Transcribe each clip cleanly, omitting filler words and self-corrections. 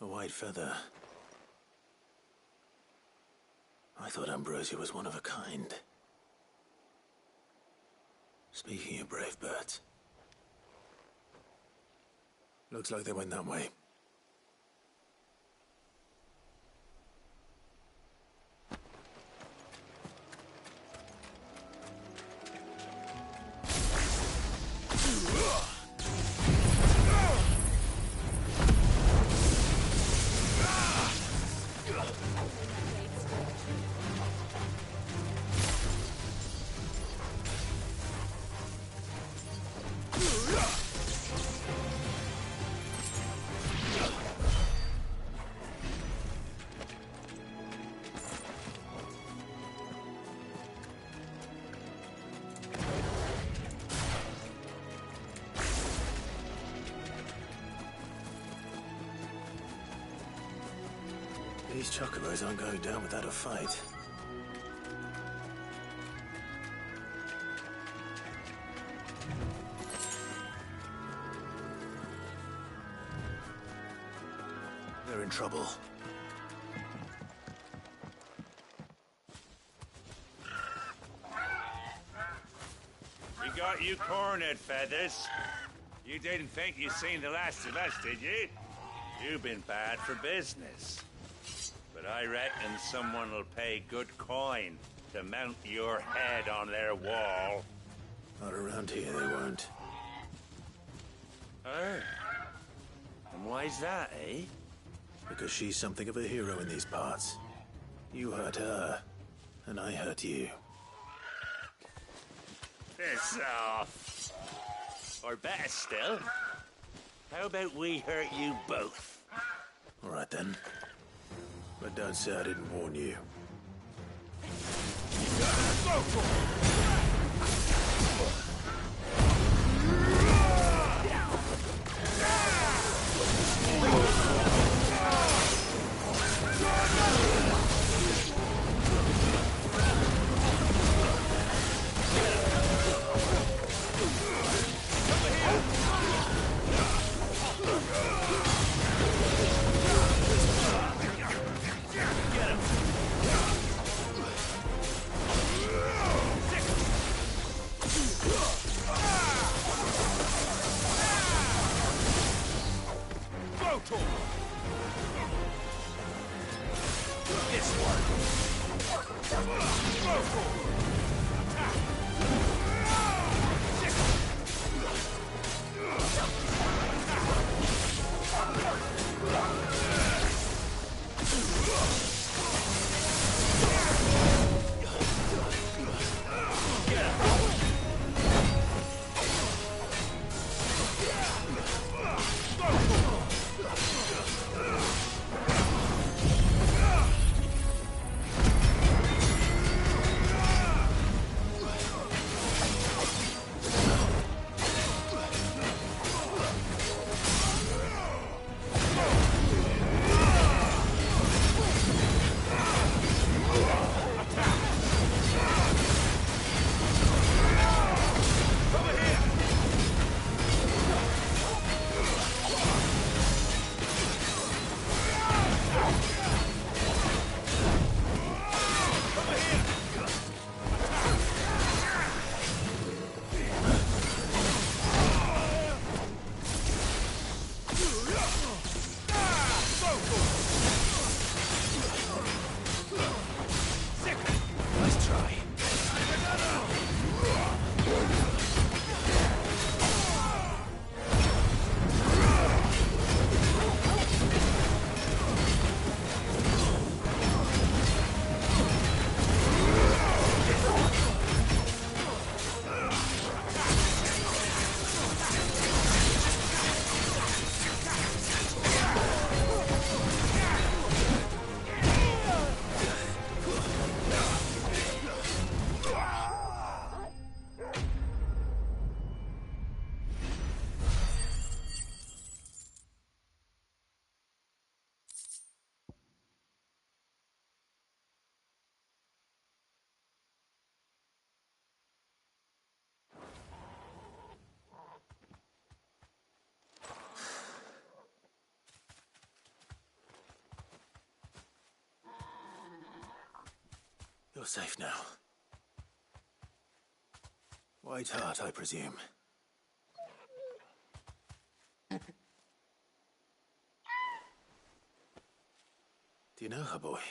white feather. I thought Ambrosia was one of a kind. Speaking of brave birds, looks like they went that way. These chocobos aren't going down without a fight. They're in trouble. We got you cornered, Feathers. You didn't think you'd seen the last of us, did you? You've been bad for business. But I reckon someone will pay good coin to mount your head on their wall. Not around here, they won't. Oh? And why's that, eh? Because she's something of a hero in these parts. You hurt her, and I hurt you. Piss off. Or better still, how about we hurt you both? All right then. But don't say I didn't warn you. Get him! You're safe now. White Heart, I presume. Do you know her, boy?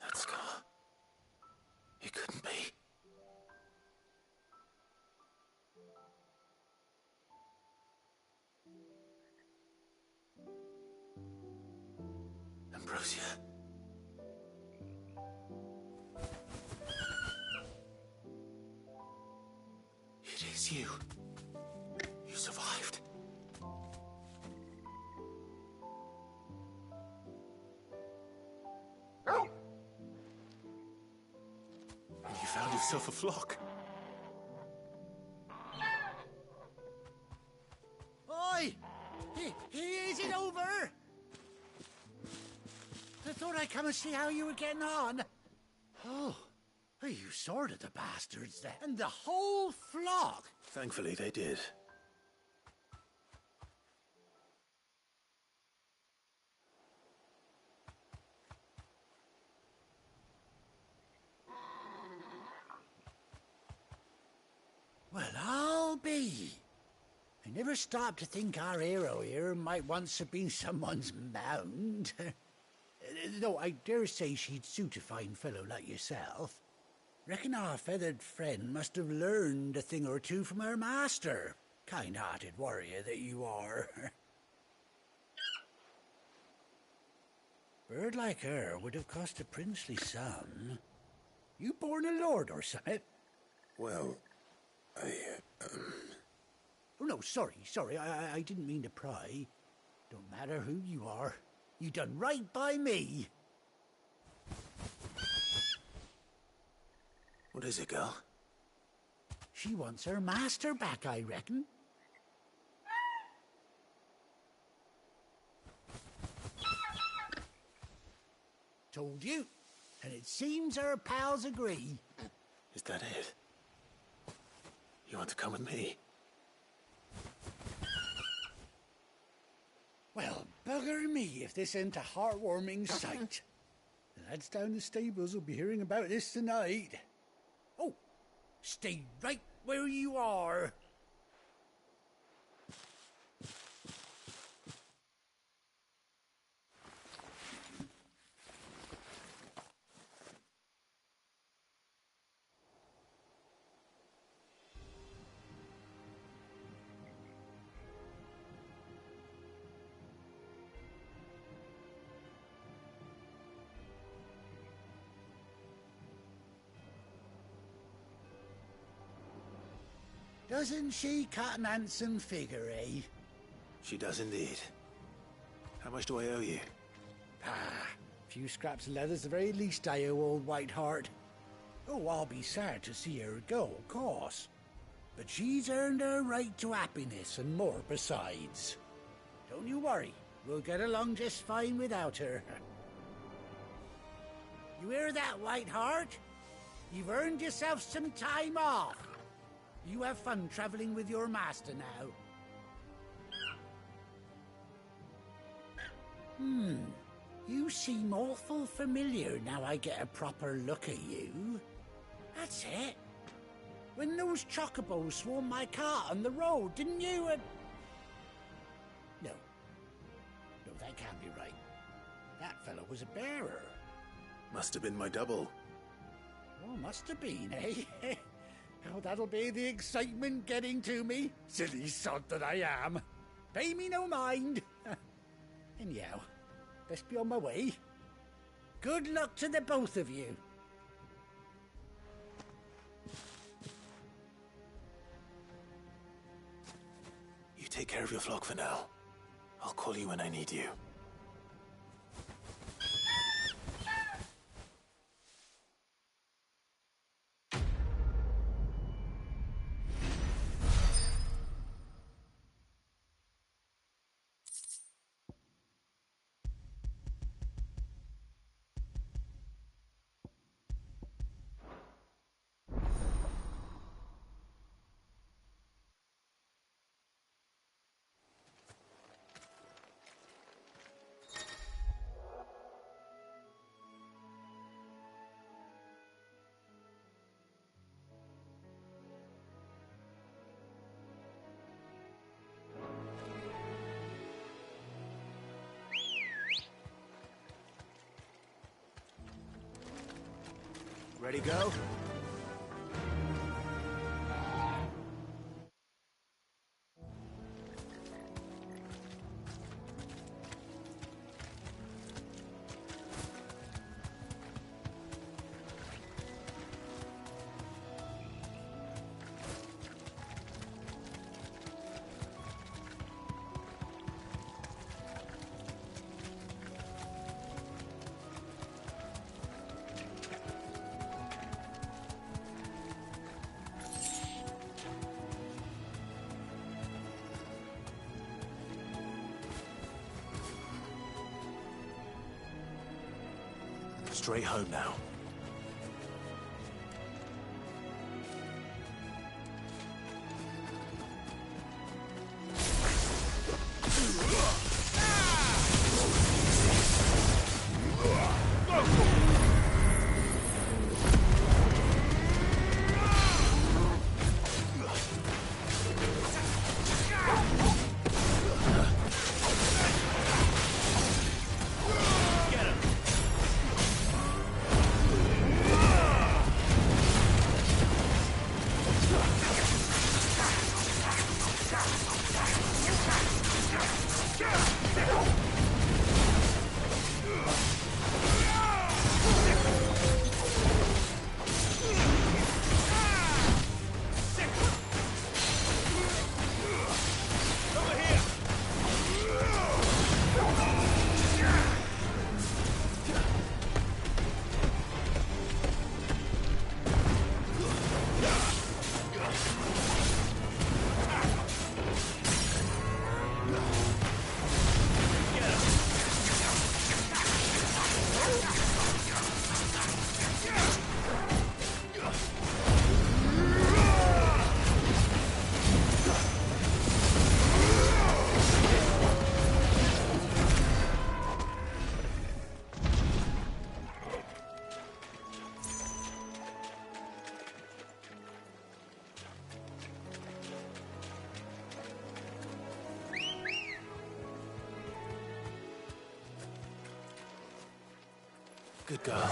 That scar. It couldn't be. Ambrosia. It is you. You survived. And you found yourself a flock. Oi! Is it over? I thought I'd come and see how you were getting on. Oh, you sorted the bastards then. And the whole flock. Thankfully, they did. Well, I'll be. I never stopped to think our hero here might once have been someone's mound. Though I dare say she'd suit a fine fellow like yourself. Reckon our feathered friend must have learned a thing or two from her master. Kind-hearted warrior that you are. Bird like her would have cost a princely sum. You born a lord or something? Well, Oh, no, sorry, I didn't mean to pry. Don't matter who you are. You done right by me. What is it, girl? She wants her master back, I reckon. Told you. And it seems her pals agree. Is that it? You want to come with me? Well, bugger me if this ain't a heartwarming sight. The lads down the stables will be hearing about this tonight. Oh, stay right where you are. Doesn't she cut an handsome figure, eh? She does indeed. How much do I owe you? A few scraps of leather's the very least I owe old Whiteheart. Oh, I'll be sad to see her go, of course. But she's earned her right to happiness and more besides. Don't you worry, we'll get along just fine without her. You hear that, Whiteheart? You've earned yourself some time off. You have fun traveling with your master now. You seem awful familiar now I get a proper look at you. That's it. When those chocobos swarmed my cart on the road, didn't you? No, that can't be right. That fellow was a bearer. Must have been my double. Oh, must have been, eh? Oh, that'll be the excitement getting to me. Silly sod that I am. Pay me no mind. Anyhow, best be on my way. Good luck to the both of you. You take care of your flock for now. I'll call you when I need you. Ready, go? Straight home now. Good girl.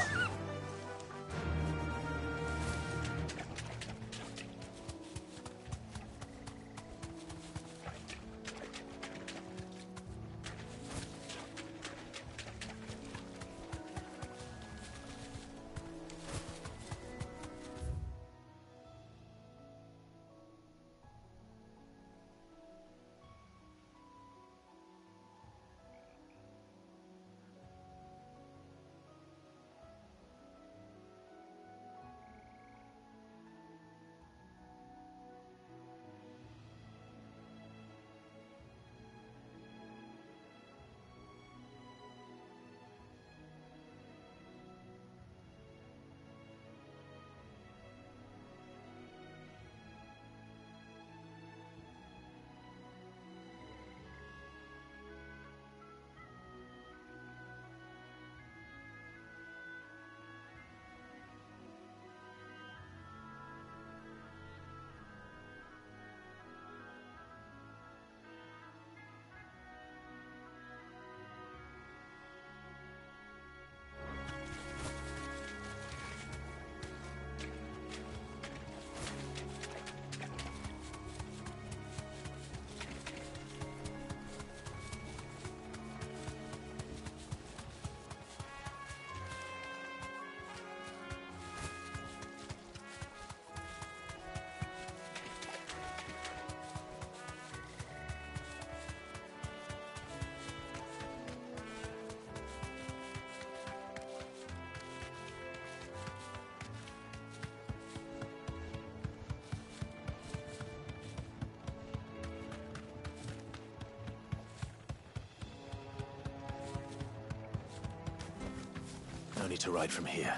No need to ride from here.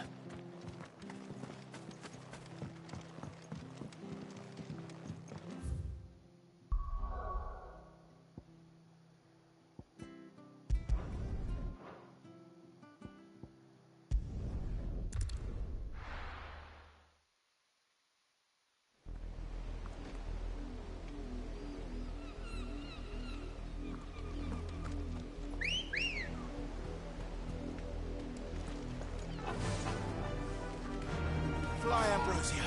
Fly, Ambrosia.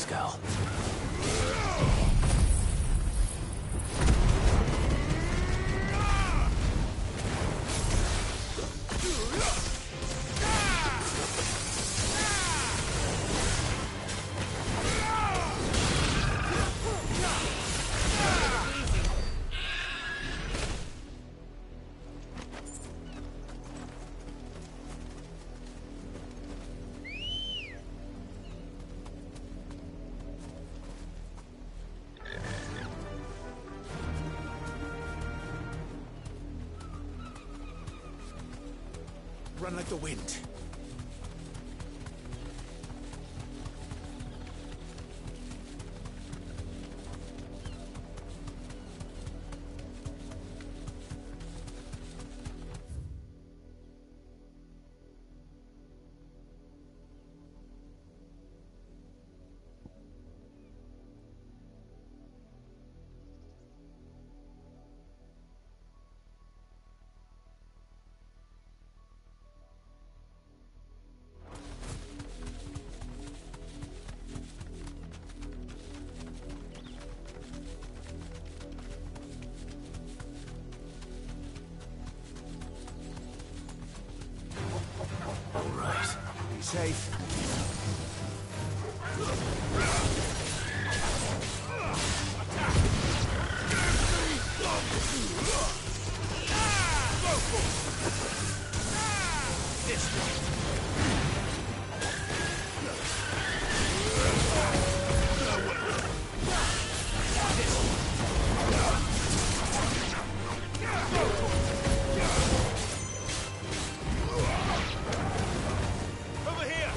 Gal. Run like the wind. Safe. Over here!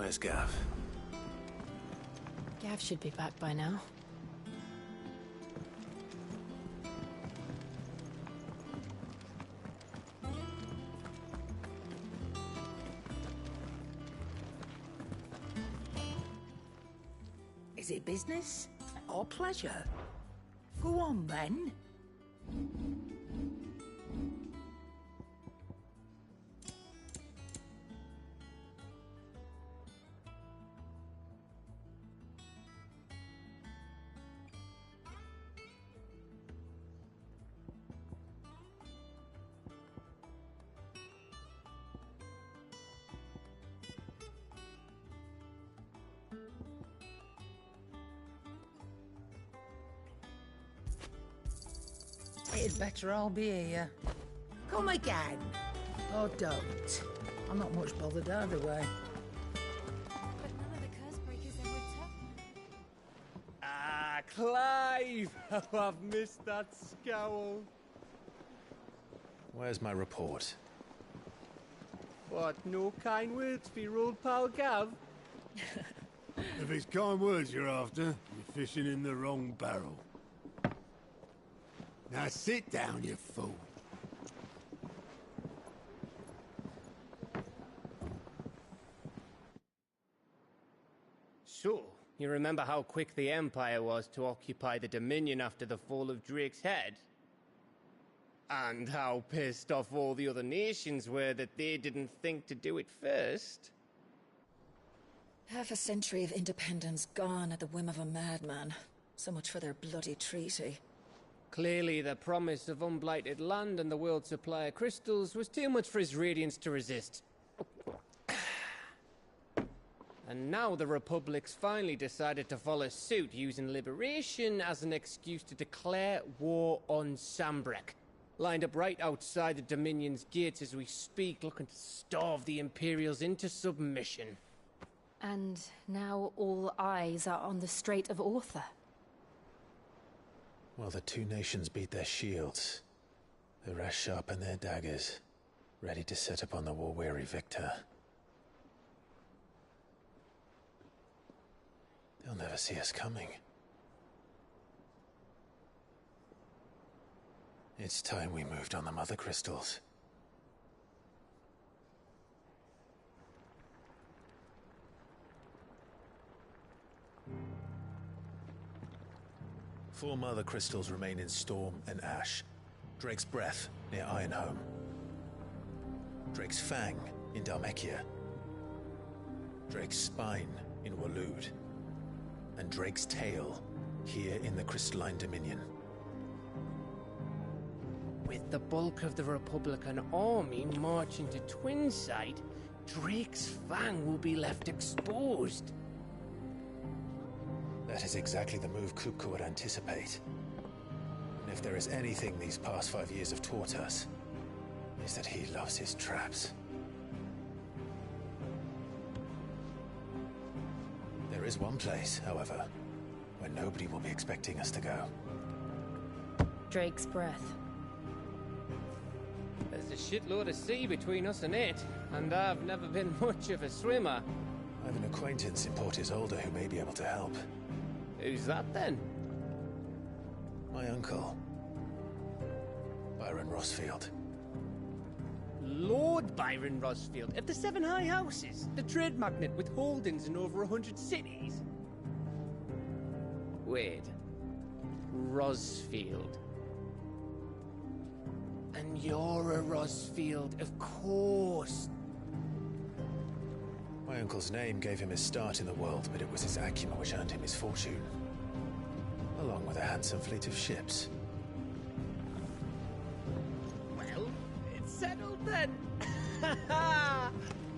Where's Gav? Gav should be back by now. Is it business or pleasure? Go on, then. It'd better all be here. Come again. Or don't. I'm not much bothered either way. But none of the curse breakers ever returned. Ah, Clive! Oh, I've missed that scowl. Where's my report? What, no kind words for your old pal Gav? If it's kind words you're after, you're fishing in the wrong barrel. Now sit down, you fool. So, you remember how quick the Empire was to occupy the Dominion after the fall of Drake's head? And how pissed off all the other nations were that they didn't think to do it first? Half a century of independence gone at the whim of a madman. So much for their bloody treaty. Clearly, the promise of unblighted land and the world's supply of crystals was too much for his radiance to resist. And now the Republic's finally decided to follow suit, using liberation as an excuse to declare war on Sambrek. Lined up right outside the Dominion's gates as we speak, looking to starve the Imperials into submission. And now all eyes are on the Strait of Author. Well, the two nations beat their shields. The rest sharpen their daggers, ready to set upon the war-weary victor. They'll never see us coming. It's time we moved on the mother crystals. Four mother crystals remain in Storm and Ash. Drake's Breath near Ironhome. Drake's Fang in Dhalmekia. Drake's Spine in Waloed. And Drake's Tail here in the Crystalline Dominion. With the bulk of the Republican army marching to Twinside, Drake's Fang will be left exposed. That is exactly the move Kupka would anticipate. And if there is anything these past 5 years have taught us, is that he loves his traps. There is one place, however, where nobody will be expecting us to go. Drake's Breath. There's a shitload of sea between us and it, and I've never been much of a swimmer. I have an acquaintance in Port Isolde who may be able to help. Who's that then? My uncle, Byron Rosfield. Lord Byron Rosfield of the Seven High Houses, the trade magnate with holdings in over 100 cities. Wait, Rosfield. And you're a Rosfield, of course. My uncle's name gave him his start in the world, but it was his acumen which earned him his fortune. Along with a handsome fleet of ships. Well, it's settled then.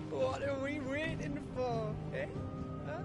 What are we waiting for, eh? Huh?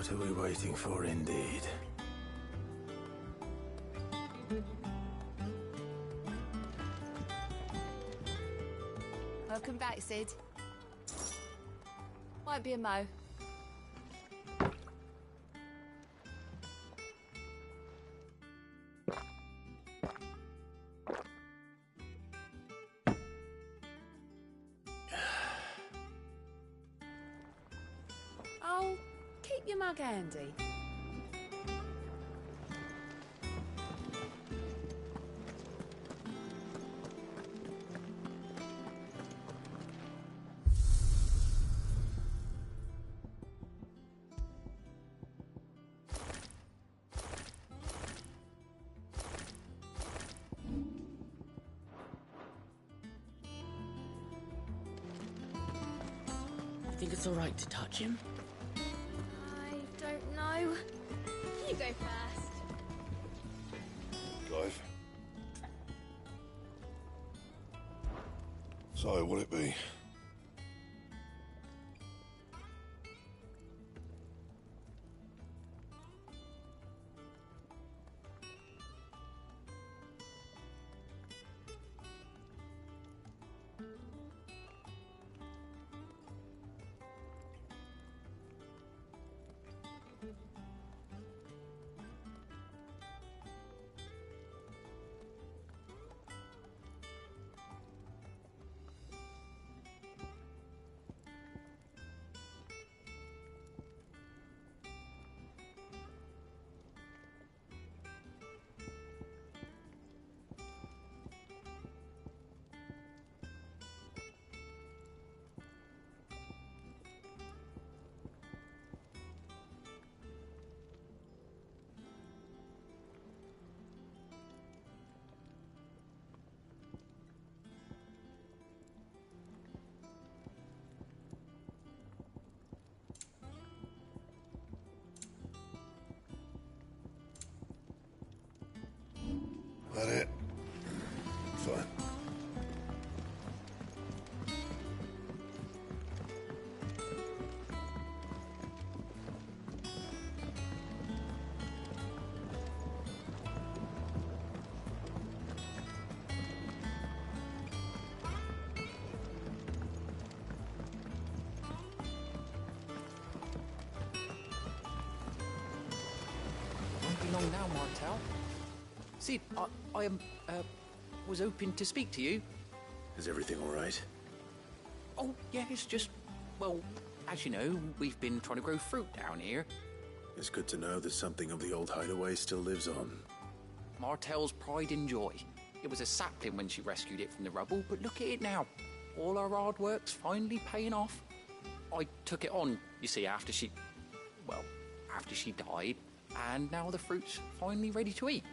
What are we waiting for, indeed? Welcome back, Sid. Might be a mo. Oh, keep your mug handy. Think it's all right to touch him? I don't know. You go first. Clive. So, what'll it be? That it? Fine. Won't be long now, Martel. Sid, I was hoping to speak to you. Is everything all right? Oh, yeah, it's just, well, as you know, we've been trying to grow fruit down here. It's good to know that something of the old hideaway still lives on. Martel's pride and joy. It was a sapling when she rescued it from the rubble, but look at it now. All our hard work's finally paying off. I took it on, you see, after she died, and now the fruit's finally ready to eat.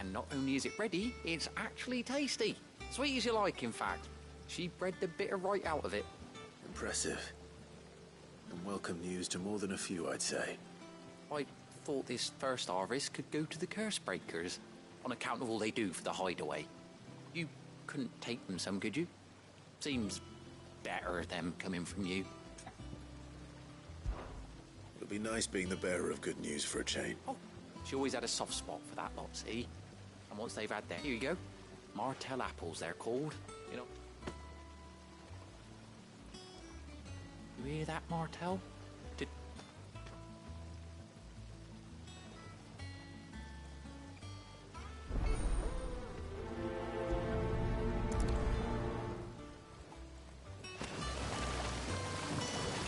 And not only is it ready, it's actually tasty. Sweet as you like, in fact. She bred the bitter right out of it. Impressive. And welcome news to more than a few, I'd say. I thought this first harvest could go to the curse breakers, on account of all they do for the hideaway. You couldn't take them some, could you? Seems better them coming from you. It'll be nice being the bearer of good news for a change. Oh, she always had a soft spot for that lot, see? And once they've had their... Here you go. Martel apples, they're called. You know... You hear that, Martel? Did...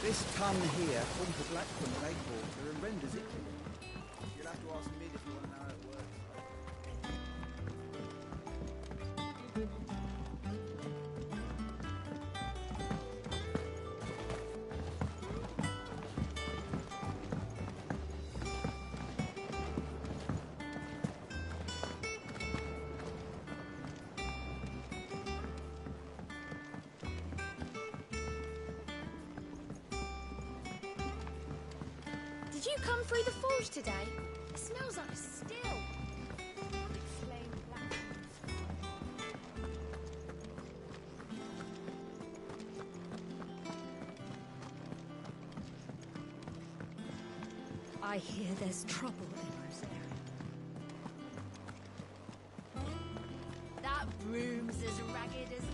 This ton here forms the black from the lake water and renders it clear. You'll have to ask Mid if you want to know how it works. Did you come through the forge today? It smells like a still. Exclaimed Blackwood. I hear there's trouble in Rosemary. That room's as ragged as...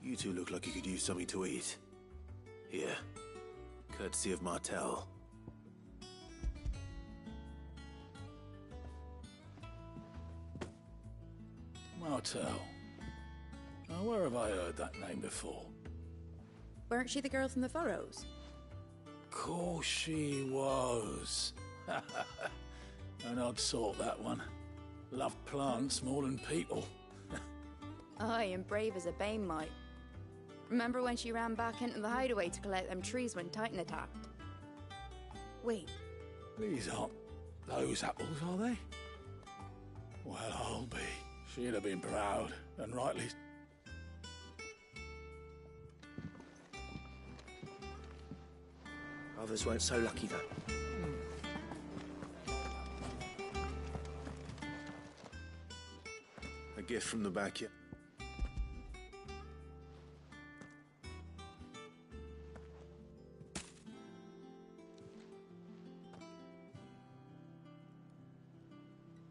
You two look like you could use something to eat. Here. Courtesy of Martel. Martel. Now, where have I heard that name before? Weren't she the girl from the Furrows? Course she was. An odd sort, that one. Loved plants more than people. Aye, and brave as a bane might. Remember when she ran back into the hideaway to collect them trees when Titan attacked? Wait, These aren't those apples, are they? Well, I'll be. She'd have been proud, and rightly. Others weren't so lucky, though. A gift from the backyard.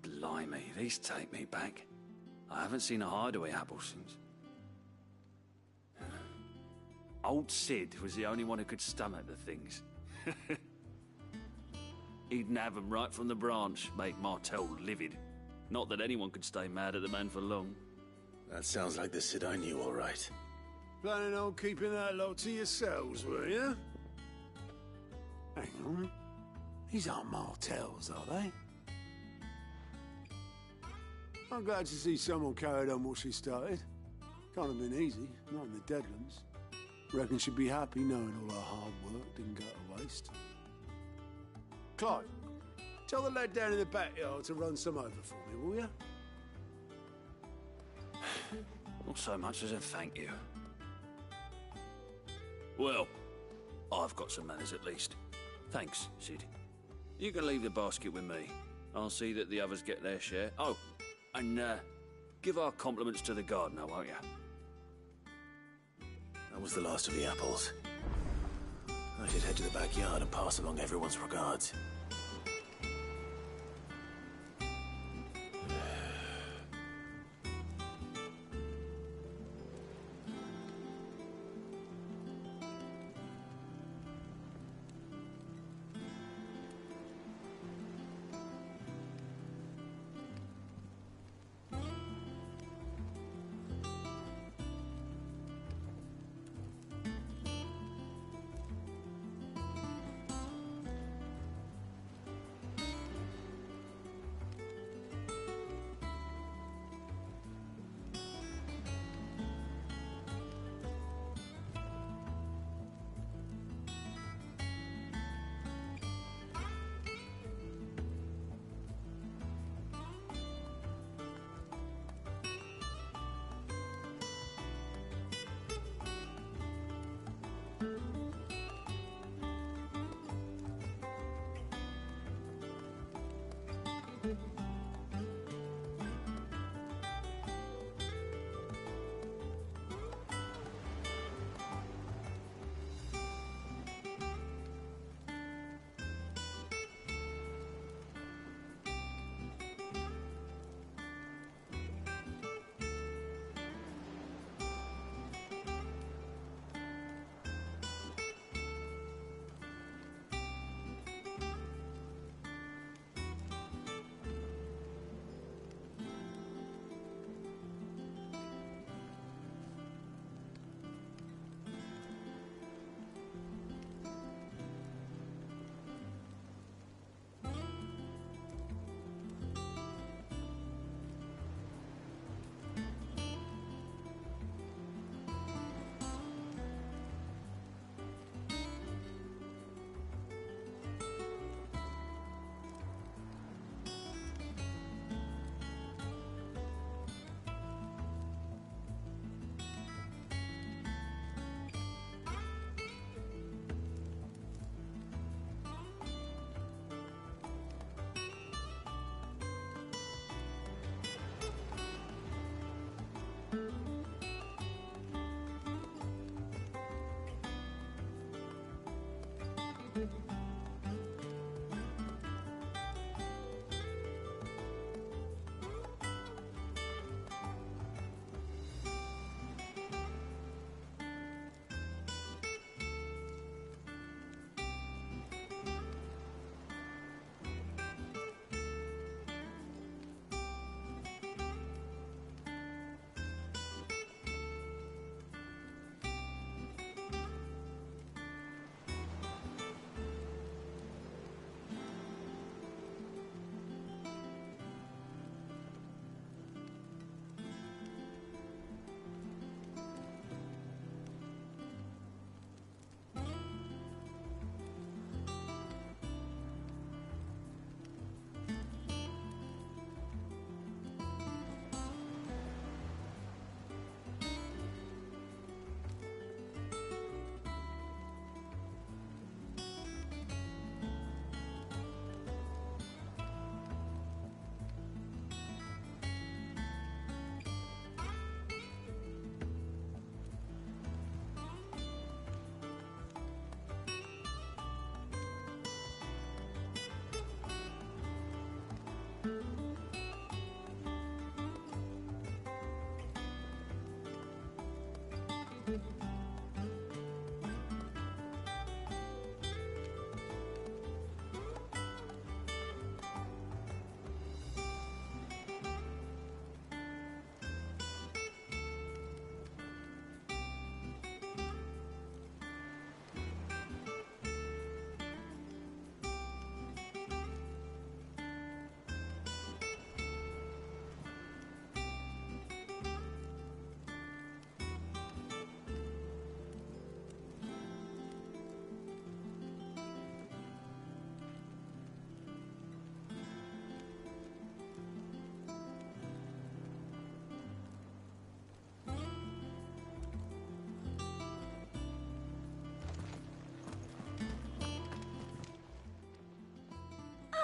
Blimey, these take me back. I haven't seen a hideaway apple since. Old Sid was the only one who could stomach the things. He'd nab 'em right from the branch, make Martel livid. Not that anyone could stay mad at the man for long. That sounds like the Sid I knew, all right. Planning on keeping that lot to yourselves, were you? Hang on. These aren't Martels, are they? I'm glad to see someone carried on what she started. Can't have been easy, not in the Deadlands. Reckon she'd be happy knowing all her hard work didn't go to waste. Clive, tell the lad down in the backyard to run some over for me, will you? Not so much as a thank you. Well, I've got some manners at least. Thanks, Sid. You can leave the basket with me. I'll see that the others get their share. Oh, and give our compliments to the gardener, won't you? That was the last of the apples. I should head to the backyard and pass along everyone's regards.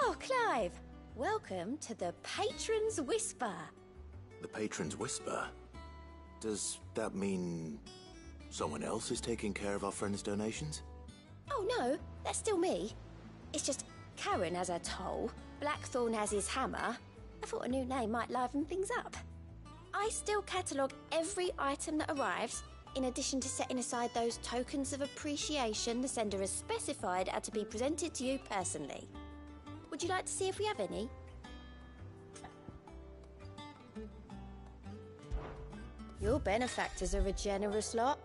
Oh, Clive! Welcome to the Patron's Whisper. The Patron's Whisper? Does that mean someone else is taking care of our friend's donations? Oh no, that's still me. It's just Karen has her toll, Blackthorn has his hammer. I thought a new name might liven things up. I still catalogue every item that arrives, in addition to setting aside those tokens of appreciation the sender has specified are to be presented to you personally. Would you like to see if we have any? Your benefactors are a generous lot.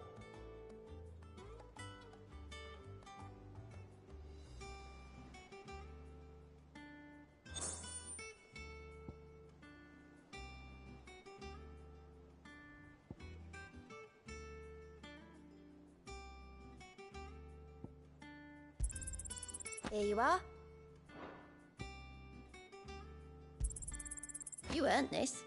Here you are. You earned this.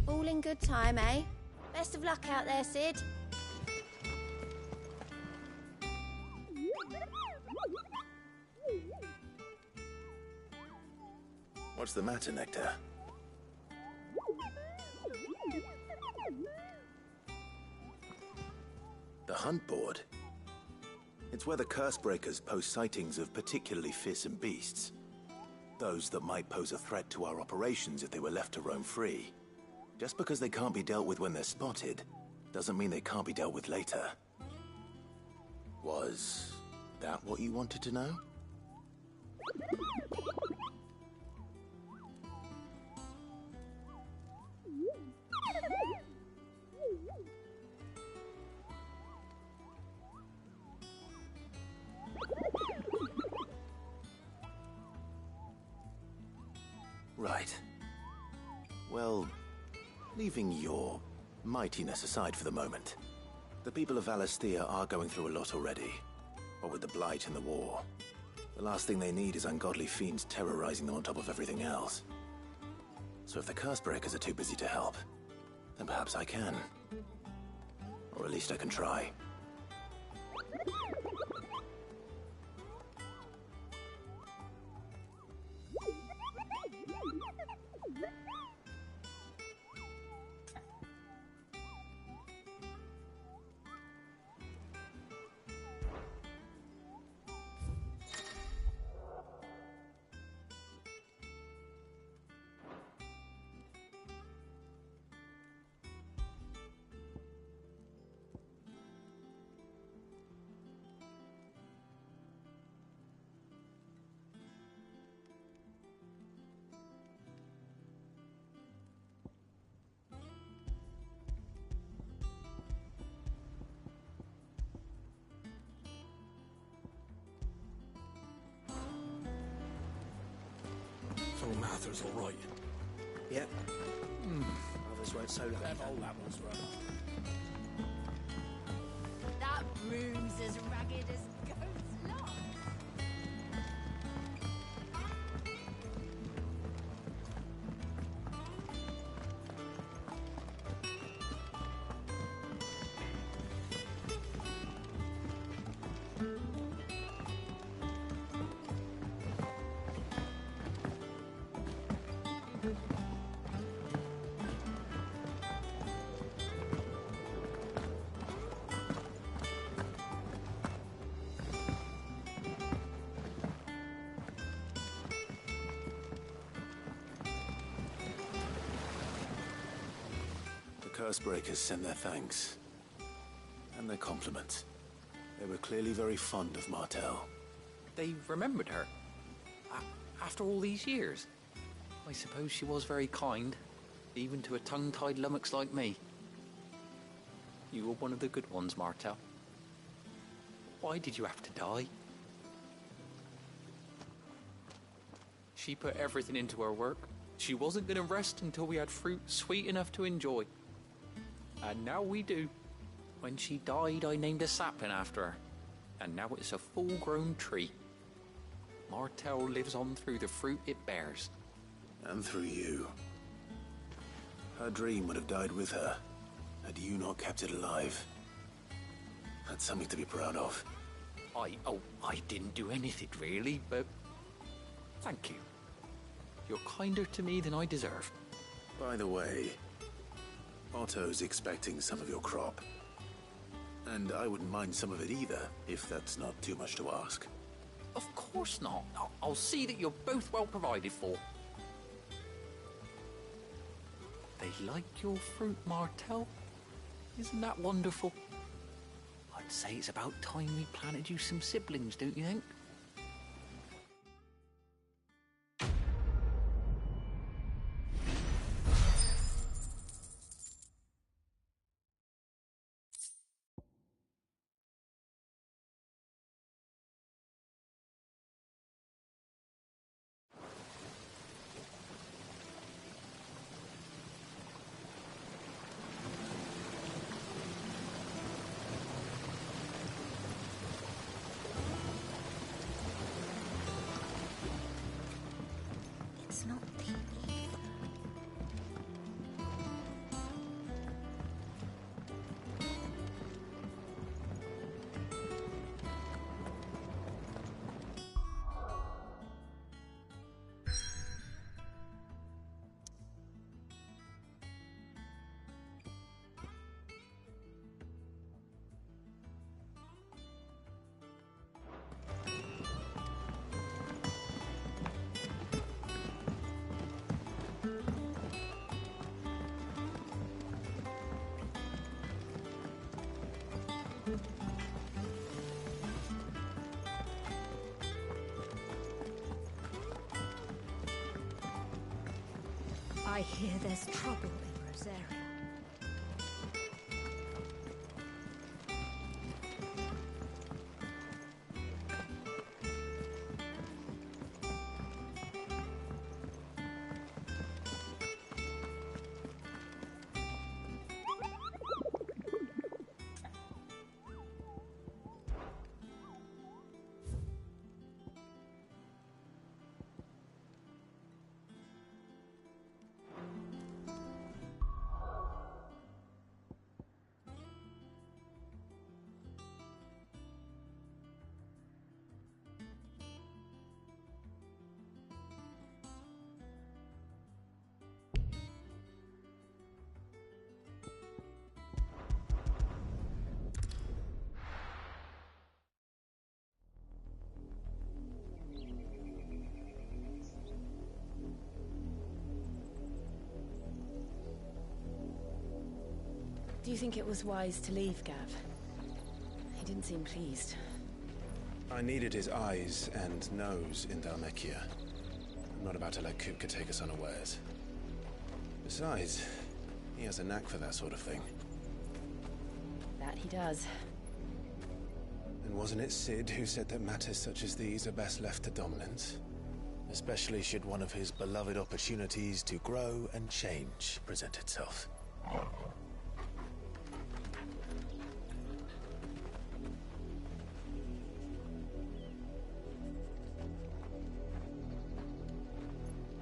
All in good time, eh? Best of luck out there, Sid. What's the matter, Nectar? The hunt board? It's where the Cursebreakers post sightings of particularly fearsome beasts. Those that might pose a threat to our operations if they were left to roam free. Just because they can't be dealt with when they're spotted, doesn't mean they can't be dealt with later. Was that what you wanted to know? Right. Well, leaving your mightiness aside for the moment, the people of Valisthea are going through a lot already. What with the Blight and the war, the last thing they need is ungodly fiends terrorizing them on top of everything else. So if the Cursebreakers are too busy to help, then perhaps I can. Or at least I can try. So Mather's all right. Yep. Others weren't so lucky. Them old apples were. That broom's as ragged as goat's locks. Cursebreakers send their thanks. And their compliments. They were clearly very fond of Martel. They remembered her. After all these years. I suppose she was very kind, even to a tongue-tied lummox like me. You were one of the good ones, Martel. Why did you have to die? She put everything into her work. She wasn't going to rest until we had fruit sweet enough to enjoy. And now we do. When she died, I named a sapling after her. And now it's a full-grown tree. Martel lives on through the fruit it bears. And through you. Her dream would have died with her, had you not kept it alive. That's something to be proud of. I didn't do anything really, but thank you. You're kinder to me than I deserve. By the way, Otto's expecting some of your crop. And I wouldn't mind some of it either, if that's not too much to ask. Of course not. I'll see that you're both well provided for. They like your fruit, Martel. Isn't that wonderful? I'd say it's about time we planted you some siblings, don't you think? I hear there's trouble in Rosaria. Do you think it was wise to leave, Gav? He didn't seem pleased. I needed his eyes and nose in Dhalmekia. I'm not about to let Kupka take us unawares. Besides, he has a knack for that sort of thing. That he does. And wasn't it Sid who said that matters such as these are best left to dominance? Especially should one of his beloved opportunities to grow and change present itself.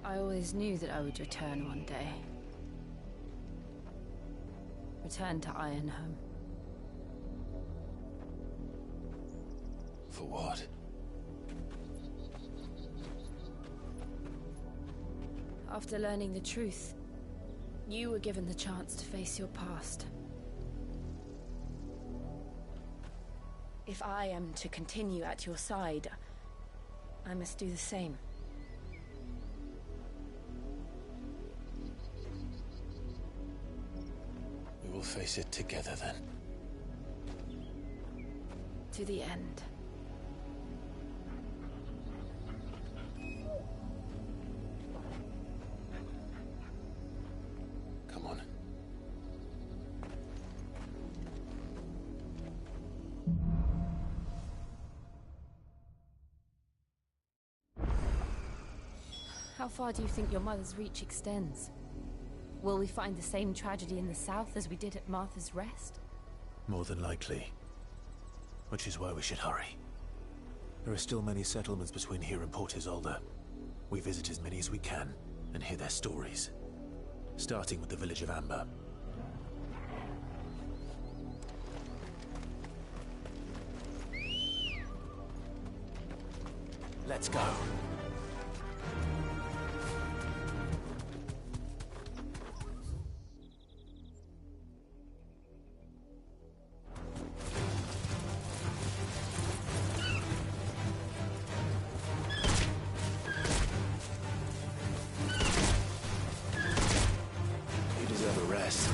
I always knew that I would return one day. Return to Ironhome. For what? After learning the truth, you were given the chance to face your past. If I am to continue at your side, I must do the same. We will face it together then. To the end. Come on. How far do you think your mother's reach extends? Will we find the same tragedy in the south as we did at Martha's Rest? More than likely. Which is why we should hurry. There are still many settlements between here and Port Isolde. We visit as many as we can and hear their stories. Starting with the village of Amber. Let's go. You deserve a rest.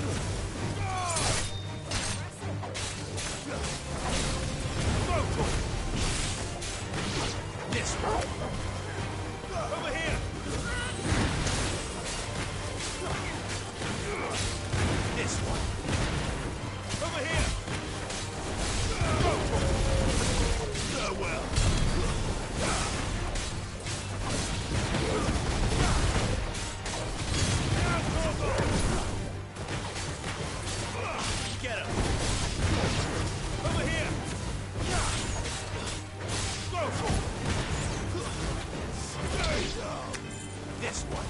This one. Over here. This one. Over here. Farewell. Get him. Over here. Go. This one.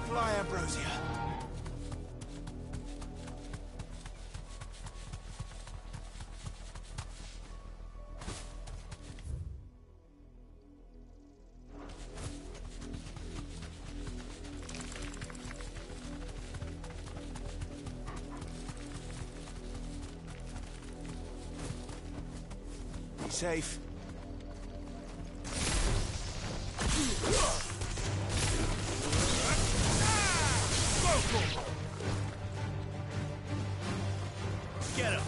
Fly, Ambrosia. Be safe. Get him!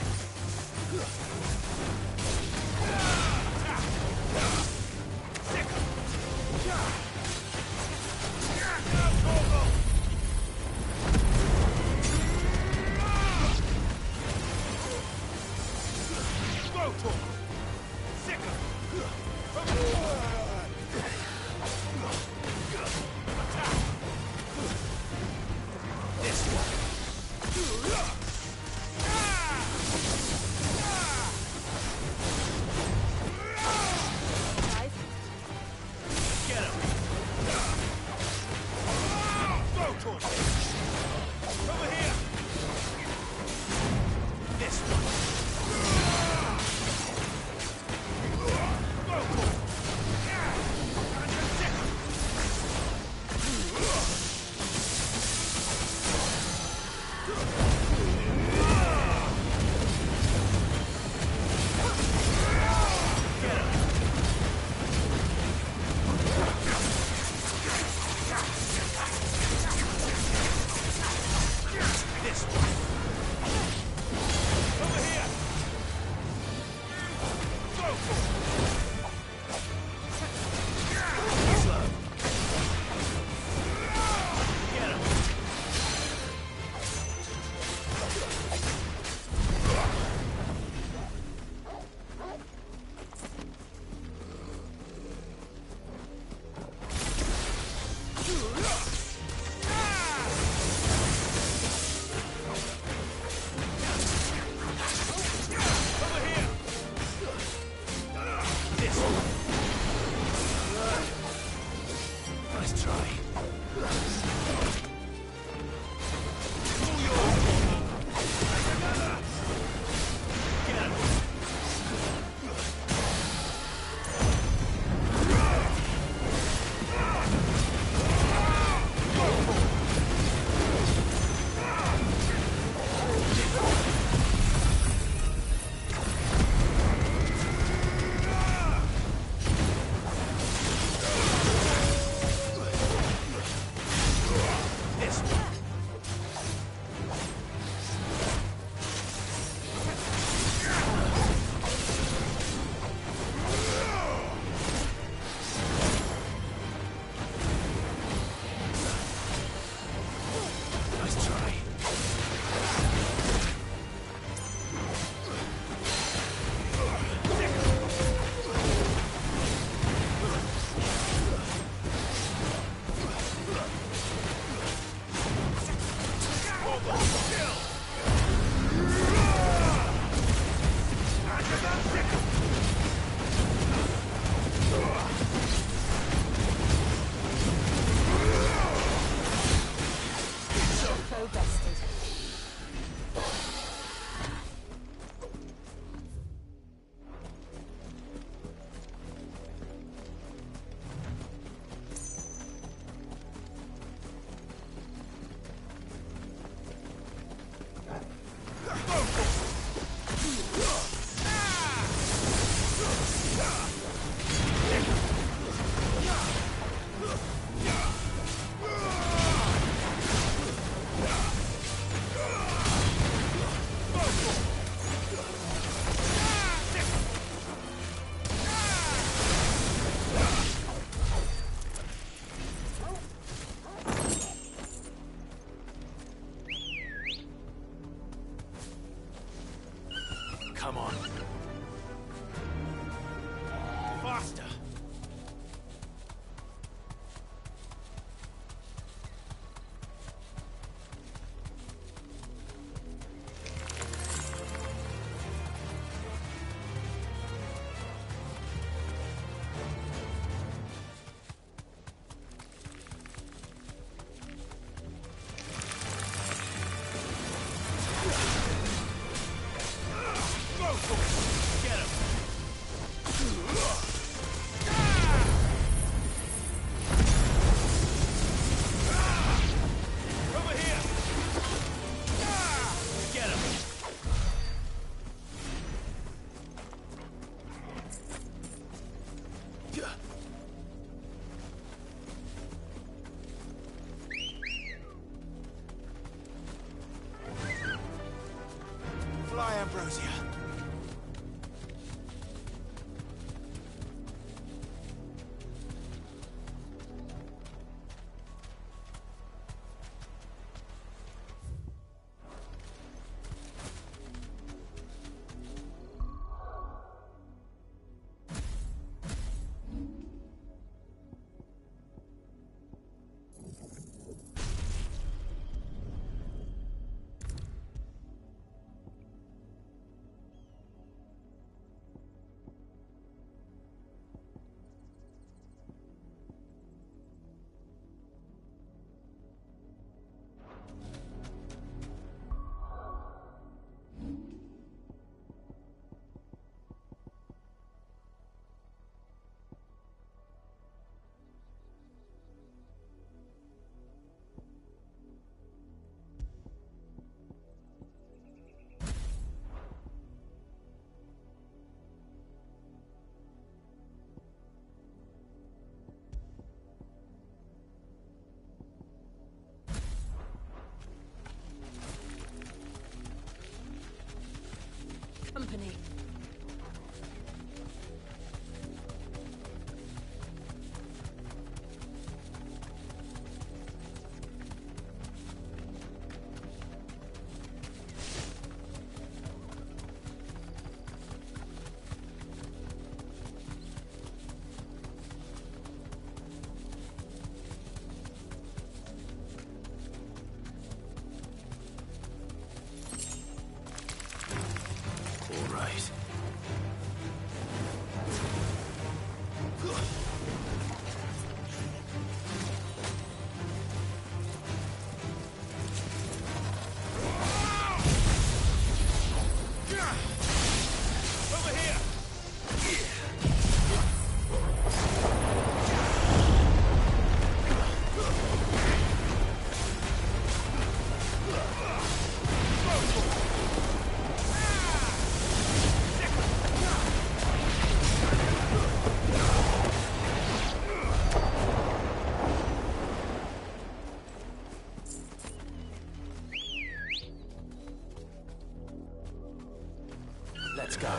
go.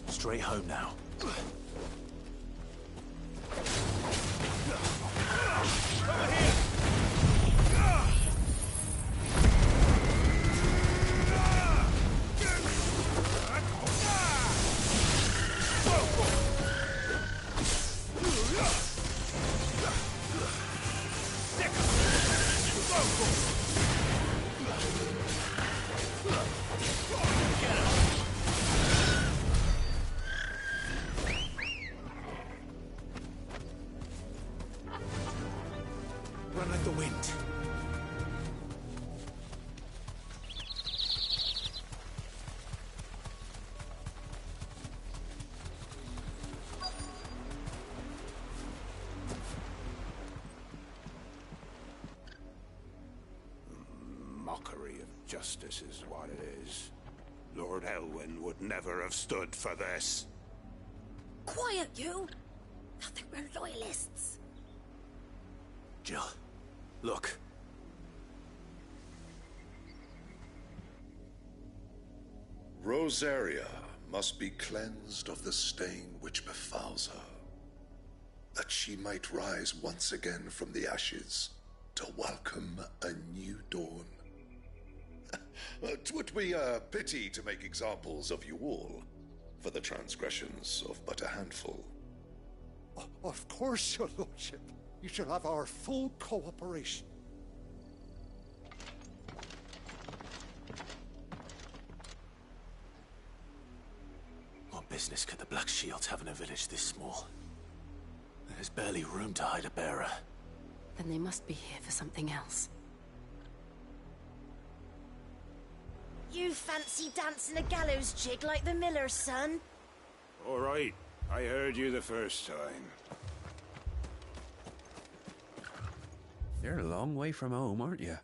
Straight home now. Run like the wind. Mockery of justice is what it is. Lord Elwyn would never have stood for this. Quiet, you! Nothing, we're loyalists. Jill, look. Rosaria must be cleansed of the stain which befouls her, that she might rise once again from the ashes to welcome a new dawn. 'Twould be a pity to make examples of you all, for the transgressions of but a handful. Of course, your lordship. You shall have our full cooperation. What business could the Black Shields have in a village this small? There's barely room to hide a bearer. Then they must be here for something else. You fancy dancing a gallows jig like the miller's son? All right, I heard you the first time. You're a long way from home, aren't you?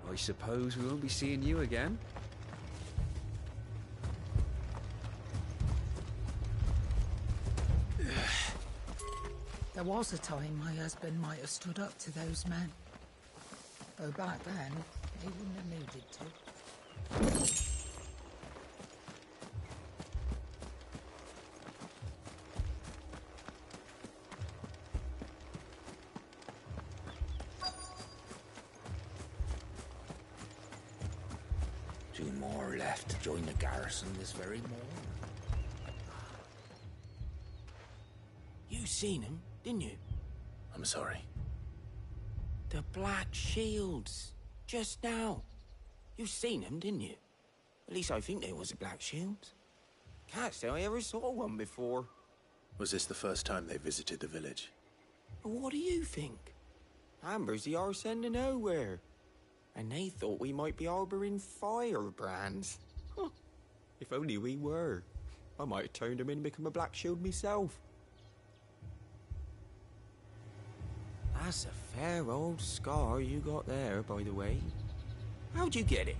I suppose we won't be seeing you again. There was a time my husband might have stood up to those men. Though back then, he wouldn't have needed to. Two more left to join the garrison this very morning. You seen him, didn't you? I'm sorry. The Black Shields. Just now. You seen him, didn't you? At least I think there was a Black Shield. Can't say I ever saw one before. Was this the first time they visited the village? What do you think? Amber's the arse end of nowhere. And they thought we might be harbouring firebrands. Huh. If only we were. I might have turned him in and become a Black Shield myself. That's a fair old scar you got there, by the way. How'd you get it?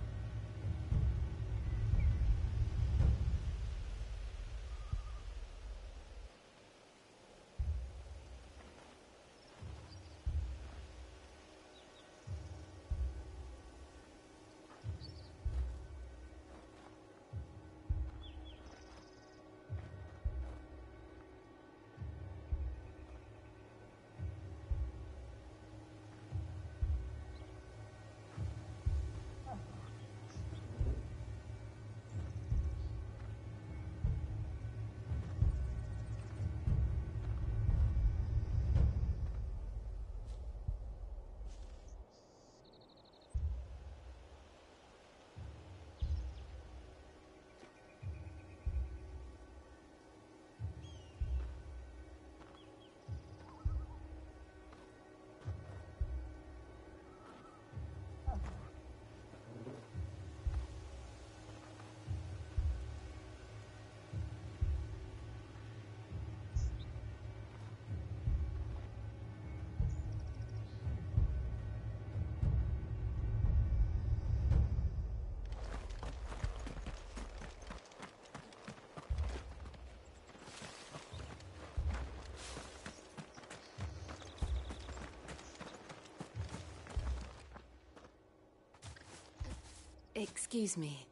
Excuse me,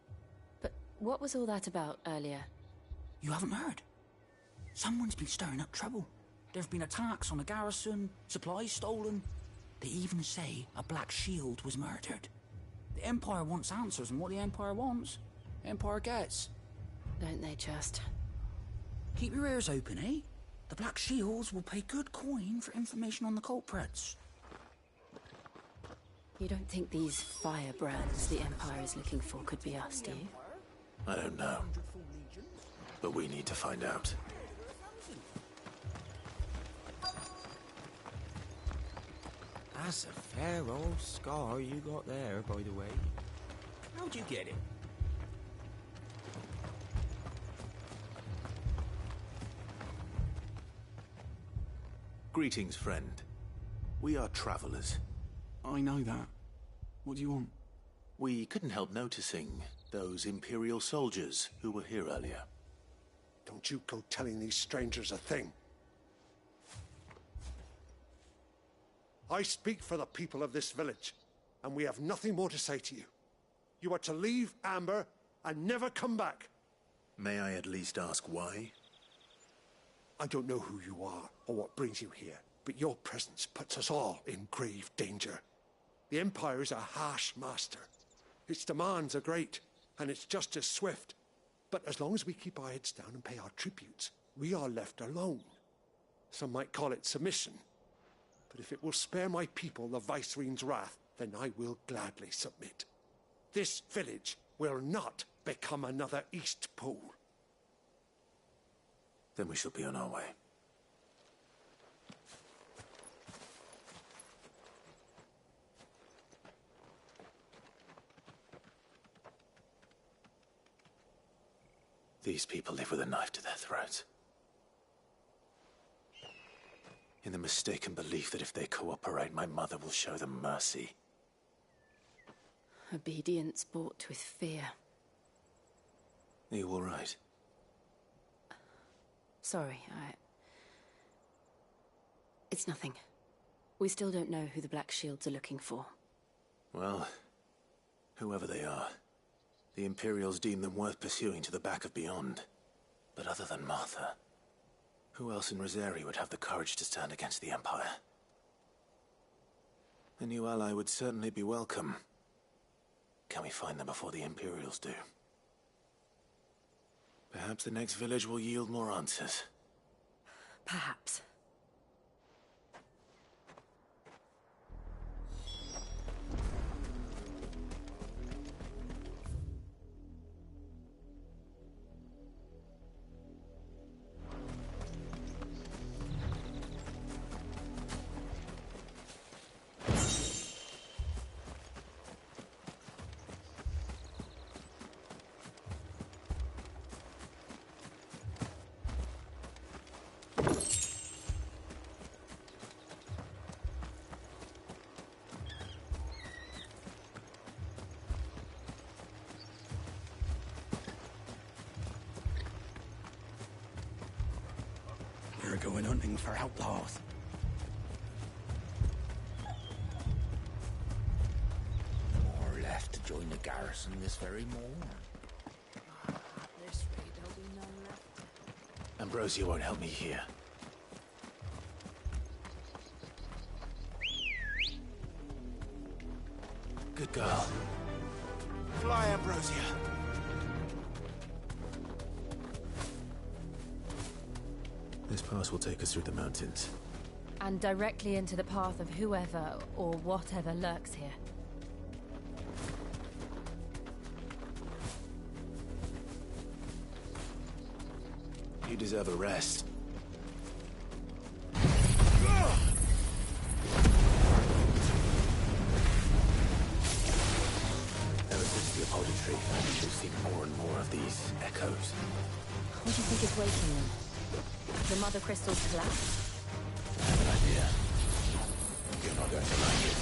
but what was all that about earlier? You haven't heard? Someone's been stirring up trouble. There have been attacks on the garrison, supplies stolen. They even say a Black Shield was murdered. The Empire wants answers, and what the Empire wants, the Empire gets. Don't they just? Keep your ears open, eh? The Black Shields will pay good coin for information on the culprits. You don't think these firebrands the Empire is looking for could be us, do you? I don't know. But we need to find out. That's a fair old scar you got there, by the way. How'd you get it? Greetings, friend. We are travelers. I know that. What do you want? We couldn't help noticing those Imperial soldiers who were here earlier. Don't you go telling these strangers a thing. I speak for the people of this village, and we have nothing more to say to you. You are to leave Amber and never come back. May I at least ask why? I don't know who you are or what brings you here, but your presence puts us all in grave danger. The Empire is a harsh master. Its demands are great, and its justice swift. But as long as we keep our heads down and pay our tributes, we are left alone. Some might call it submission. But if it will spare my people the Viceroy's wrath, then I will gladly submit. This village will not become another East Pool. Then we shall be on our way. These people live with a knife to their throats. In the mistaken belief that if they cooperate, my mother will show them mercy. Obedience bought with fear. Are you all right? Sorry, It's nothing. We still don't know who the Black Shields are looking for. Well, whoever they are, the Imperials deem them worth pursuing to the back of beyond. But other than Martha, who else in Rosari would have the courage to stand against the Empire? A new ally would certainly be welcome. Can we find them before the Imperials do? Perhaps the next village will yield more answers. Perhaps. We're going hunting for outlaws. More left to join the garrison this very morn. At this rate, there'll be none left. Ambrosia won't help me here. Good girl. Fly, Ambrosia. This pass will take us through the mountains. And directly into the path of whoever or whatever lurks here. You deserve a rest. Ever since the apology tree, we've seen more and more of these echoes. What do you think is waking them? The Mother Crystal's collapse? I have an idea. You're not going to like it.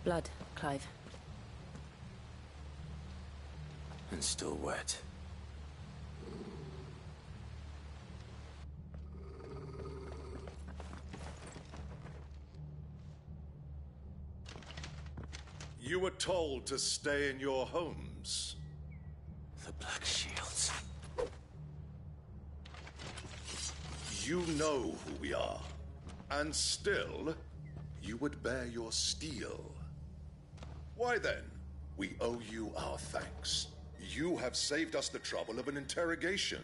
Blood, Clive. And still wet. You were told to stay in your homes. The Black Shields. You know who we are. And still, you would bear your steel. Why then, we owe you our thanks. You have saved us the trouble of an interrogation.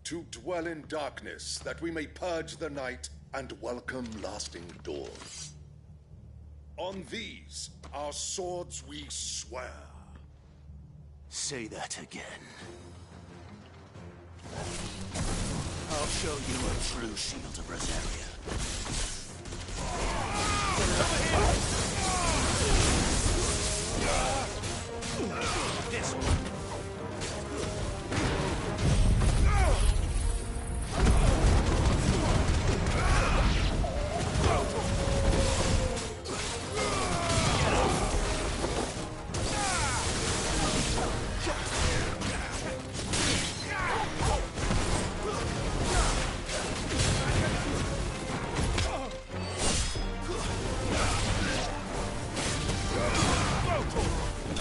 To dwell in darkness, that we may purge the night and welcome lasting dawn. On these, our swords we swear. Say that again. I'll show you a true shield of Rosaria. This one.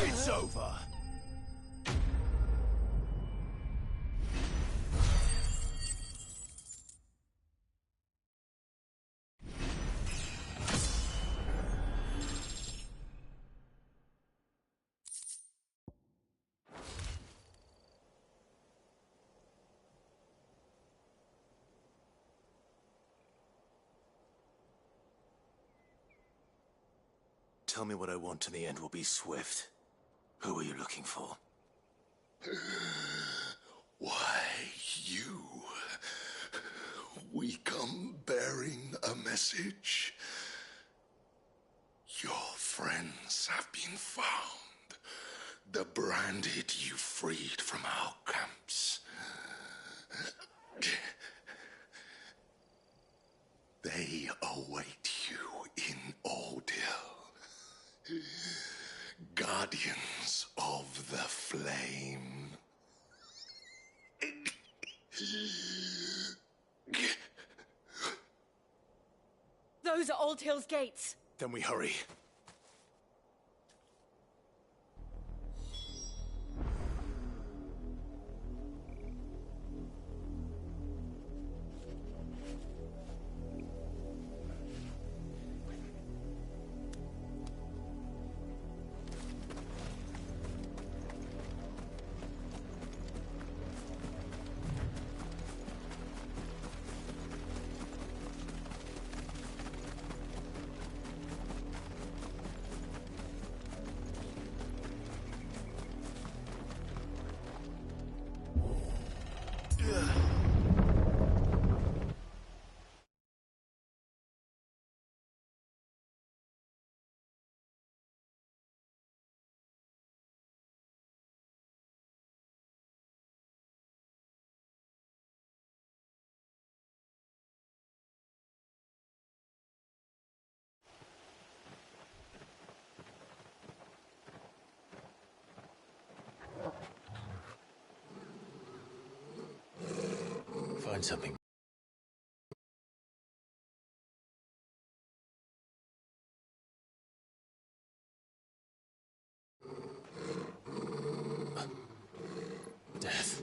It's over. Tell me what I want and the end will be swift. Who are you looking for? Why, you. We come bearing a message. Your friends have been found. The branded you freed from our camps. They await you in Ordeal. Guardians of the Flame. Those are Old Hill's gates. Then we hurry. Find something. Death.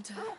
Hunter.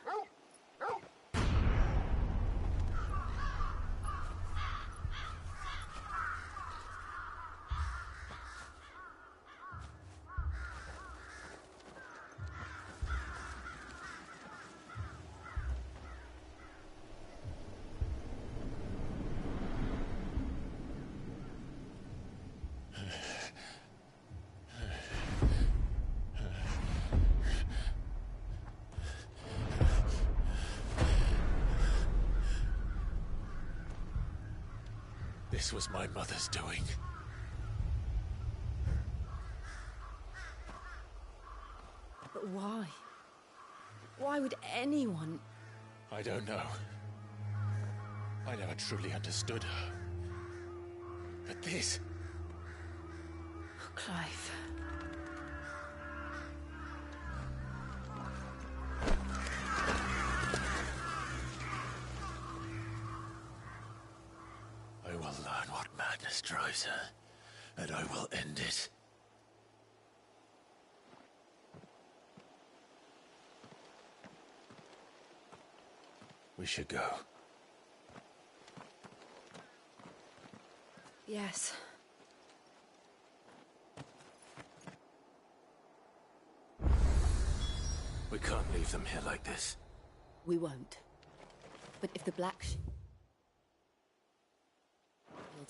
This was my mother's doing. But why? Why would anyone... I don't know. I never truly understood her. But this... Oh, Clive. I will learn what madness drives her, and I will end it. We should go. Yes. We can't leave them here like this. We won't. But if the Black Shields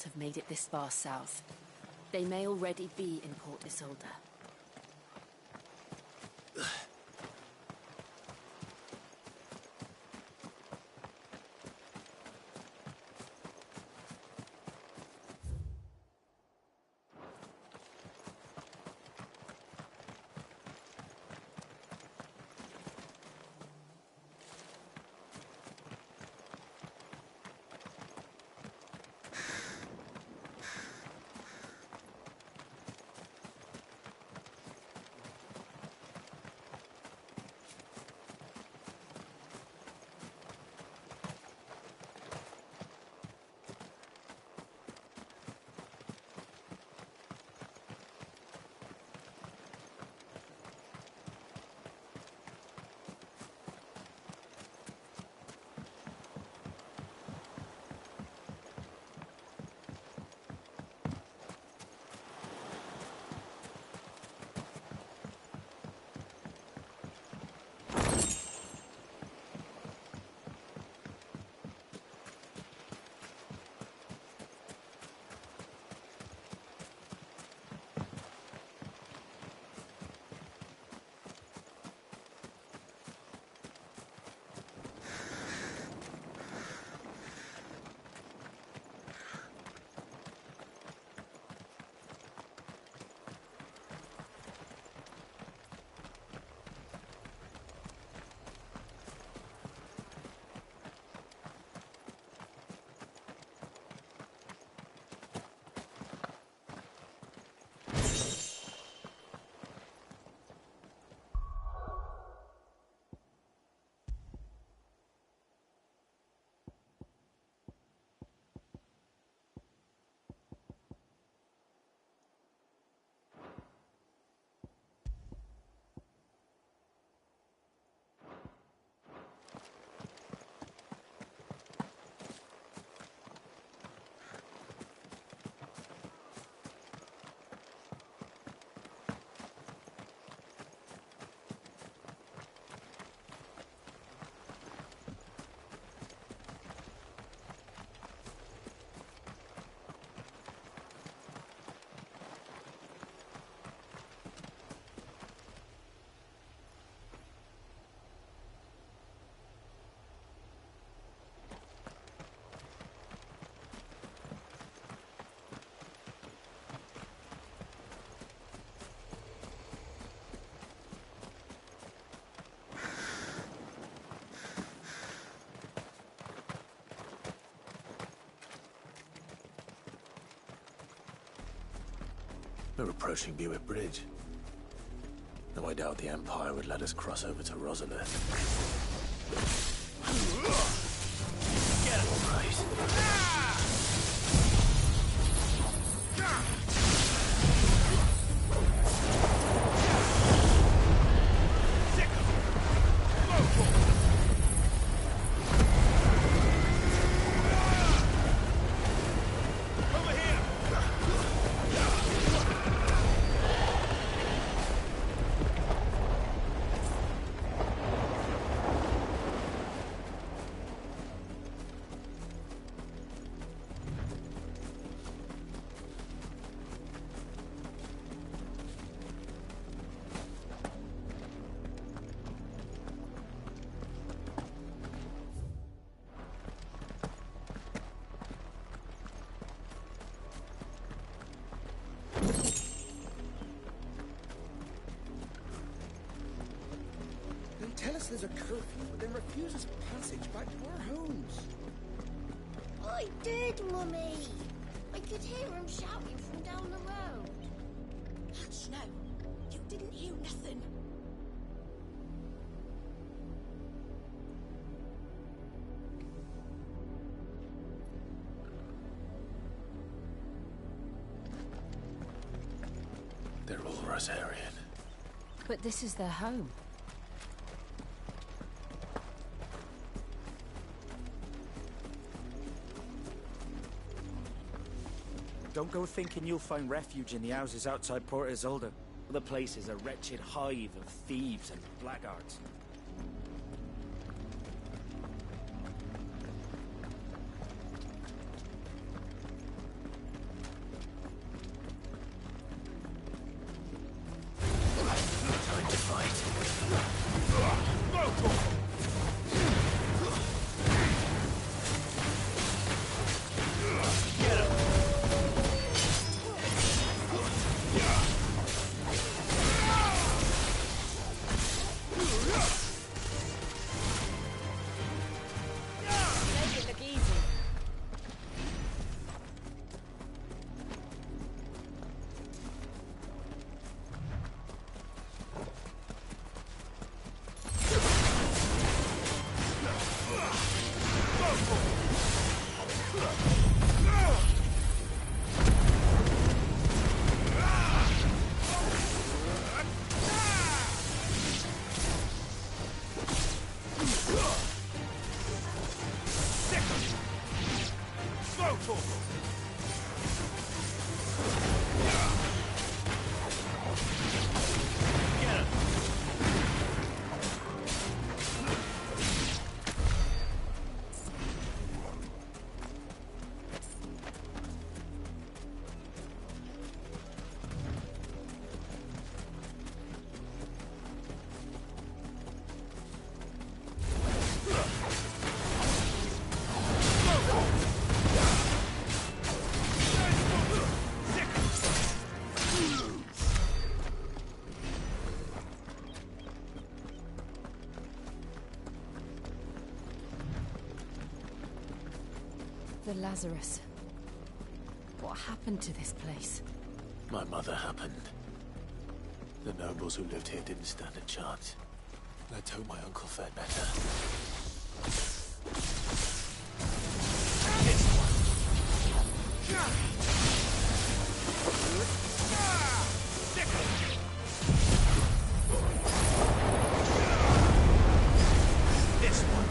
have made it this far south, they may already be in Port Isolde. We're approaching Buick Bridge. Though I doubt the Empire would let us cross over to Rosalith. Get it! All right. Sick of it! a curfew, but then refuse us passage back to our homes. I did, Mummy. I could hear him shouting from down the road. Hush, no. You didn't hear nothing. They're all Rosarian. But this is their home. Don't go thinking you'll find refuge in the houses outside Port Isolde. The place is a wretched hive of thieves and blackguards. Time to fight. The Lazarus. What happened to this place? My mother happened. The nobles who lived here didn't stand a chance. Let's hope my uncle fared better. This one.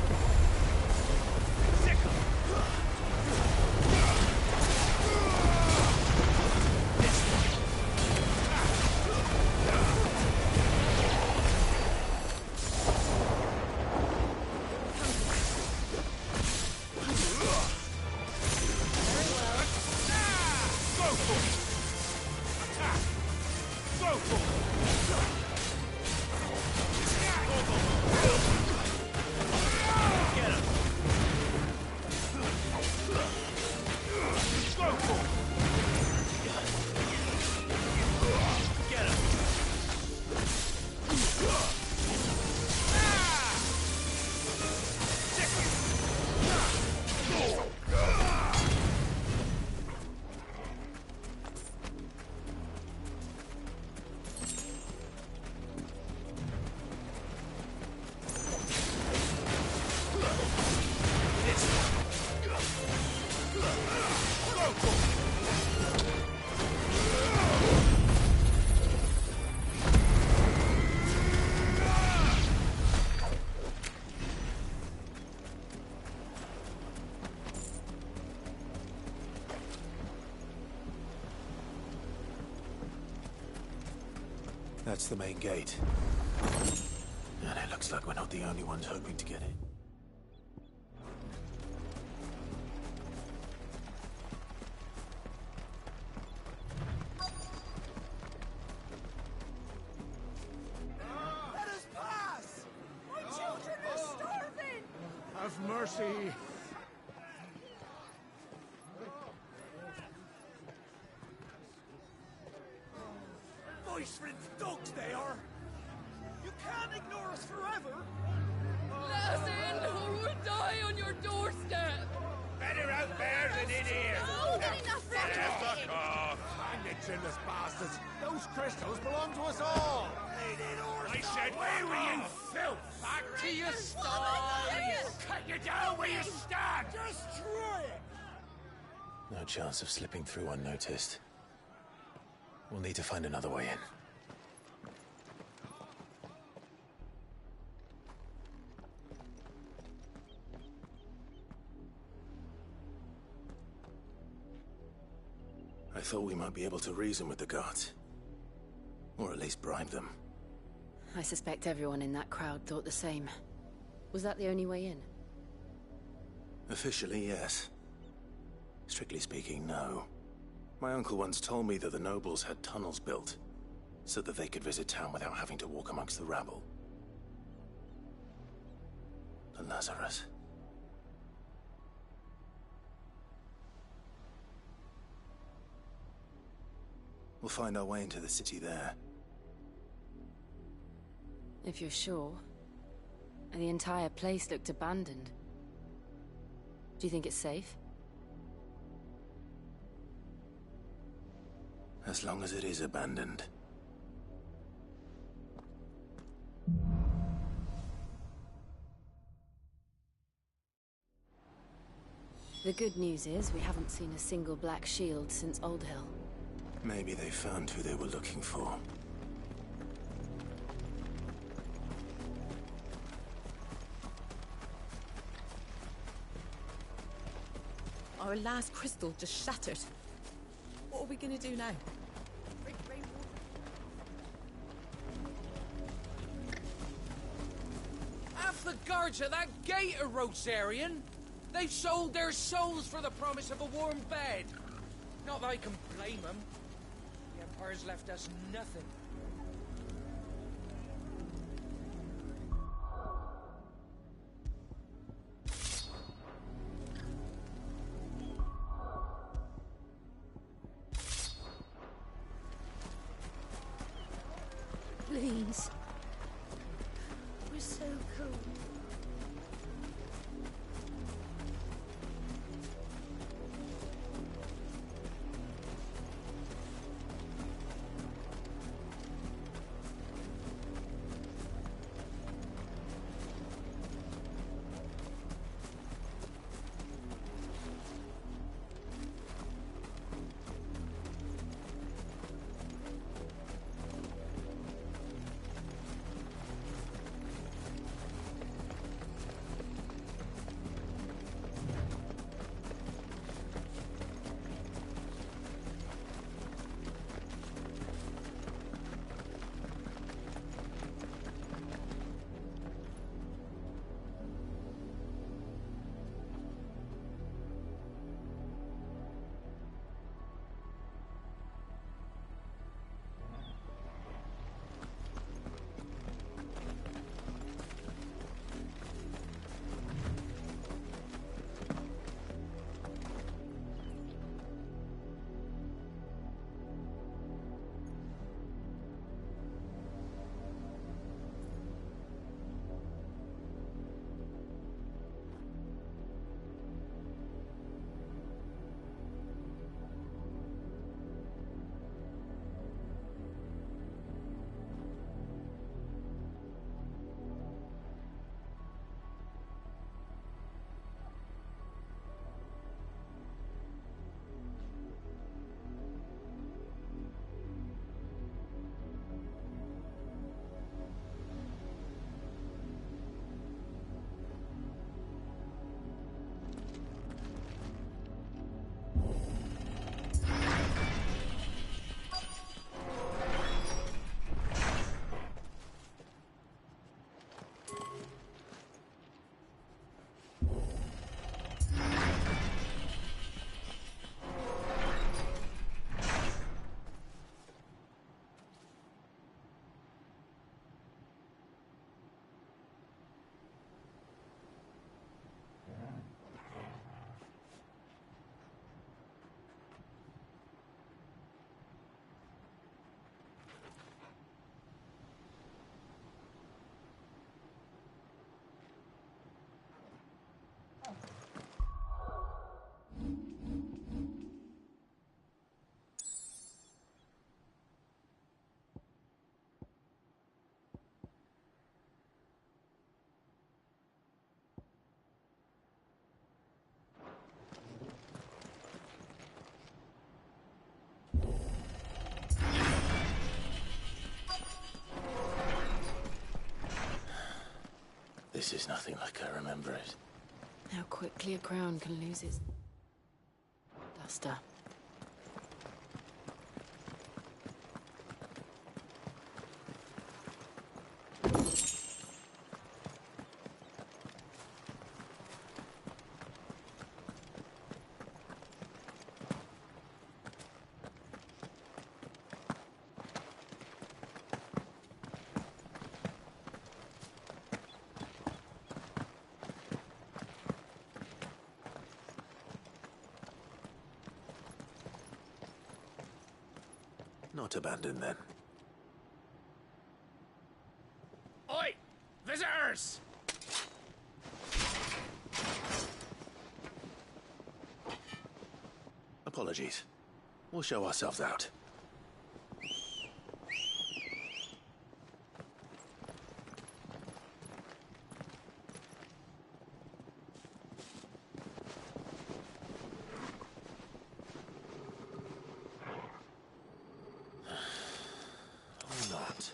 That's the main gate. And it looks like we're not the only ones hoping to get in. Let us pass! My children are starving! Have mercy! Voice-ridden dogs they are! You can't ignore us forever! Let us in, or we'll die on your doorstep! Better out there than in here! Fuck off! Hang the chinless bastards! Those crystals belong to us all! I said, where were you, filth? Back to your sties! Cut you down where you stand! Destroy it! No chance of slipping through unnoticed. We'll need to find another way in. I thought we might be able to reason with the guards. Or at least bribe them. I suspect everyone in that crowd thought the same. Was that the only way in? Officially, yes. Strictly speaking, no. My uncle once told me that the nobles had tunnels built, so that they could visit town without having to walk amongst the rabble. The Lazarus. We'll find our way into the city there. If you're sure. The entire place looked abandoned. Do you think it's safe? As long as it is abandoned. The good news is we haven't seen a single black shield since Old Hill. Maybe they found who they were looking for. Our last crystal just shattered. What are we gonna do now? Half the guards at that gate are Rosarian. They've sold their souls for the promise of a warm bed. Not that I can blame them. The Empire's left us nothing. Please. We're so cold. This is nothing like I remember it. How quickly a crown can lose its duster. Not abandoned, then. Oi! Visitors! Apologies. We'll show ourselves out. Or not.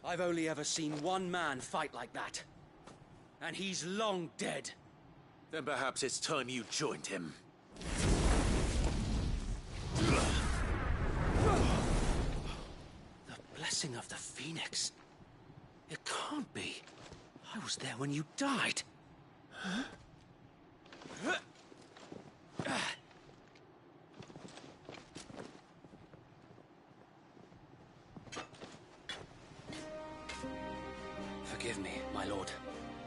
I've only ever seen one man fight like that. And he's long dead. Then perhaps it's time you joined him. The blessing of the Phoenix. It can't be. I was there when you died. Huh? Forgive me, my lord.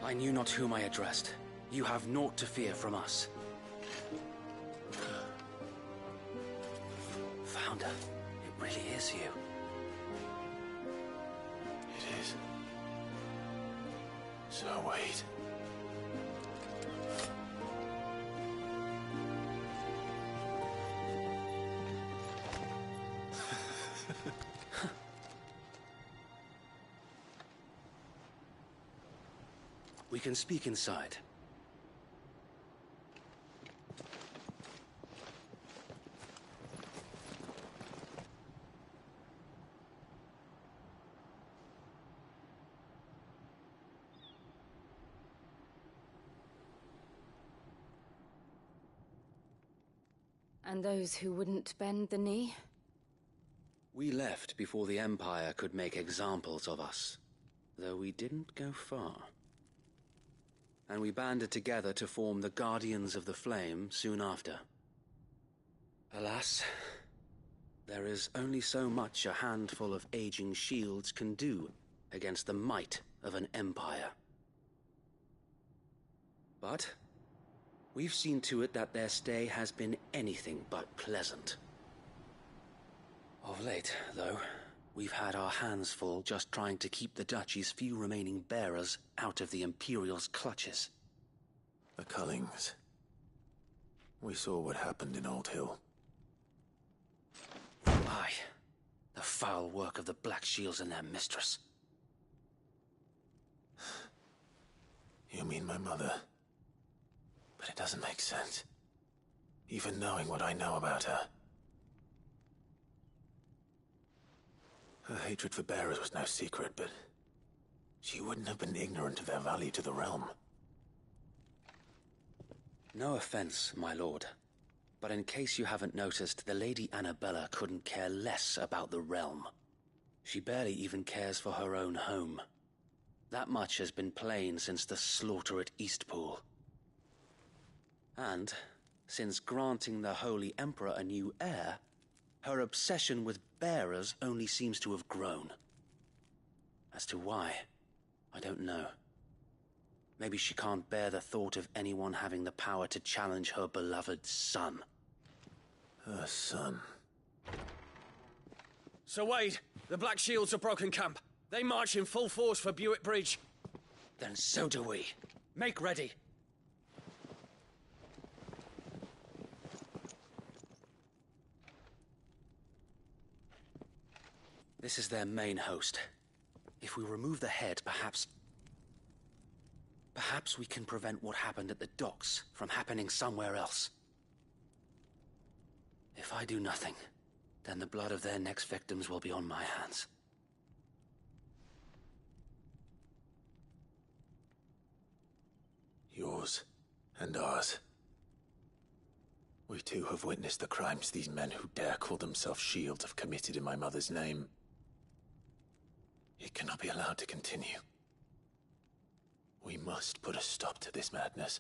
I knew not whom I addressed. You have naught to fear from us. Founder, it really is you. It is. So wait. We can speak inside. And those who wouldn't bend the knee? We left before the Empire could make examples of us, though we didn't go far. And we banded together to form the Guardians of the Flame soon after. Alas, there is only so much a handful of aging shields can do against the might of an empire. But we've seen to it that their stay has been anything but pleasant. Of late, though, we've had our hands full just trying to keep the Duchy's few remaining bearers out of the Imperial's clutches. The Cullings. We saw what happened in Old Hill. Aye. The foul work of the Black Shields and their mistress. You mean my mother? But it doesn't make sense. Even knowing what I know about her. Her hatred for bearers was no secret, but she wouldn't have been ignorant of their value to the realm. No offense, my lord, but in case you haven't noticed, the Lady Annabella couldn't care less about the realm. She barely even cares for her own home. That much has been plain since the slaughter at Eastpool. And, since granting the Holy Emperor a new heir, Her obsession with bearers only seems to have grown. As to why, I don't know. Maybe she can't bear the thought of anyone having the power to challenge her beloved son. Her son. Sir Wade, the Black Shields have broken camp. They march in full force for Buick Bridge. Then so do we. Make ready. This is their main host. If we remove the head, perhaps we can prevent what happened at the docks from happening somewhere else. If I do nothing, then the blood of their next victims will be on my hands. Yours and ours. We too have witnessed the crimes these men who dare call themselves shields have committed in my mother's name. It cannot be allowed to continue. We must put a stop to this madness.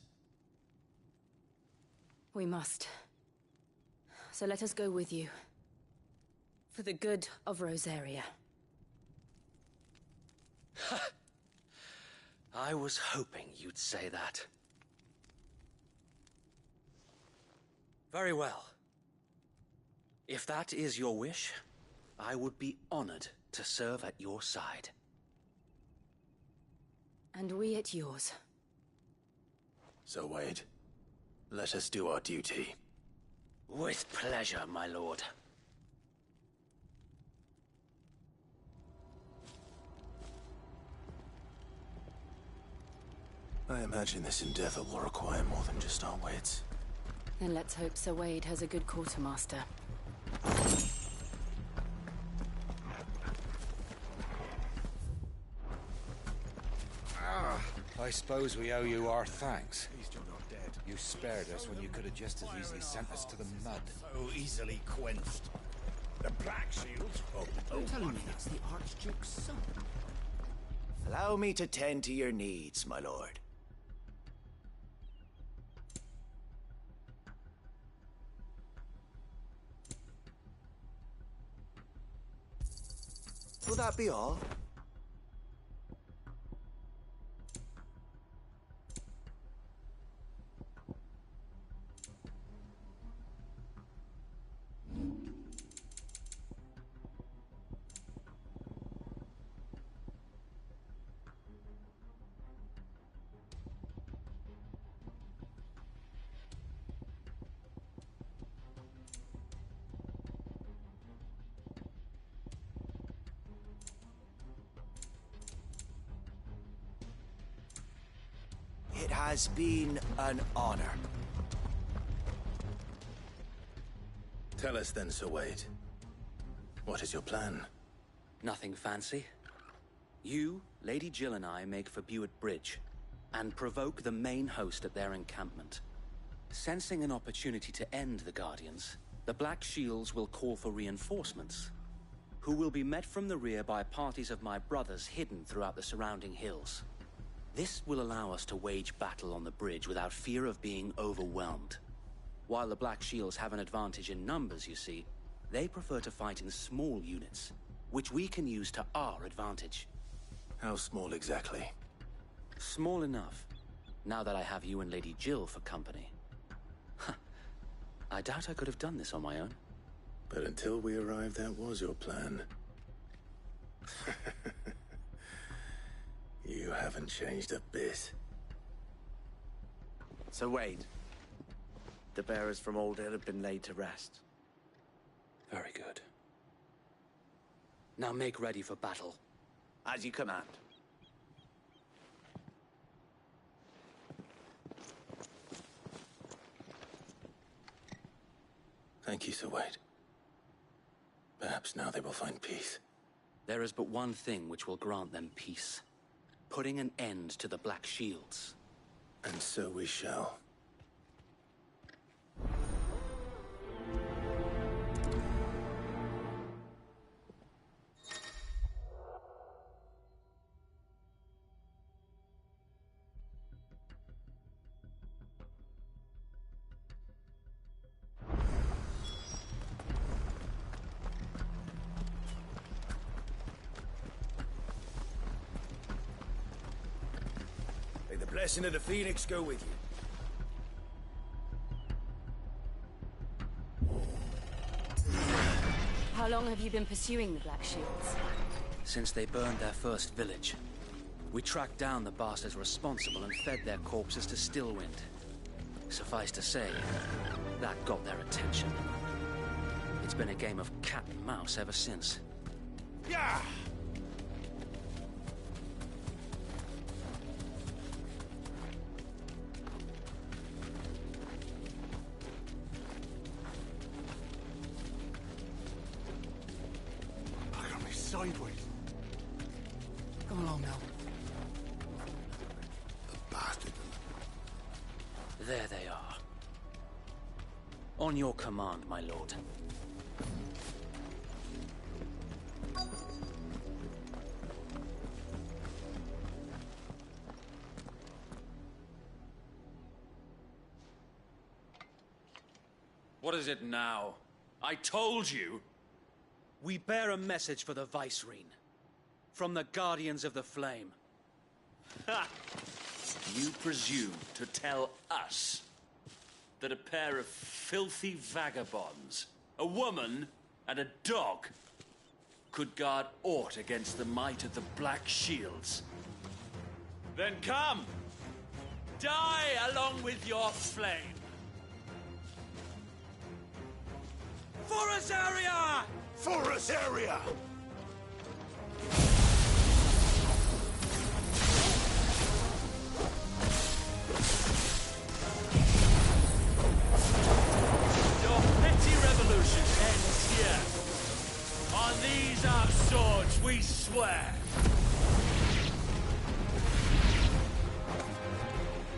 We must. So let us go with you. For the good of Rosaria. I was hoping you'd say that. Very well. If that is your wish, I would be honored to serve at your side. And we at yours. So, Wade, let us do our duty. With pleasure, my lord. I imagine this endeavor will require more than just our wits. Then let's hope Sir Wade has a good quartermaster. I suppose we owe you our thanks. You spared us when you could have just as easily sent us to the mud. So easily quenched. The Black Shields? You're telling me it's the Archduke's son? Allow me to tend to your needs, my lord. Will that be all? It has been an honor. Tell us then, Sir Wade. What is your plan? Nothing fancy. You, Lady Jill and I make for Buick Bridge, and provoke the main host at their encampment. Sensing an opportunity to end the Guardians, the Black Shields will call for reinforcements, who will be met from the rear by parties of my brothers hidden throughout the surrounding hills. This will allow us to wage battle on the bridge without fear of being overwhelmed. While the Black Shields have an advantage in numbers, you see, they prefer to fight in small units, which we can use to our advantage. How small exactly? Small enough, now that I have you and Lady Jill for company. I doubt I could have done this on my own. But until we arrived, that was your plan. You haven't changed a bit. So Wade, the bearers from Old Hill have been laid to rest. Very good. Now make ready for battle. As you command. Thank you, Sir Wade. Perhaps now they will find peace. There is but one thing which will grant them peace. Putting an end to the Black Shields. And so we shall. blessing of the Phoenix go with you. How long have you been pursuing the Black Shields? Since they burned their first village. We tracked down the bastards responsible and fed their corpses to Stillwind. Suffice to say, that got their attention. It's been a game of cat and mouse ever since. Yeah! Look at me sideways. Come along now. Bastard. There they are. On your command, my lord. What is it now? I told you! We bear a message for the Vicereine. From the Guardians of the Flame. Ha! You presume to tell us that a pair of filthy vagabonds, a woman and a dog, could guard aught against the might of the Black Shields? Then come! Die along with your flame! For us area! For us area! Your petty revolution ends here. On these our swords we swear.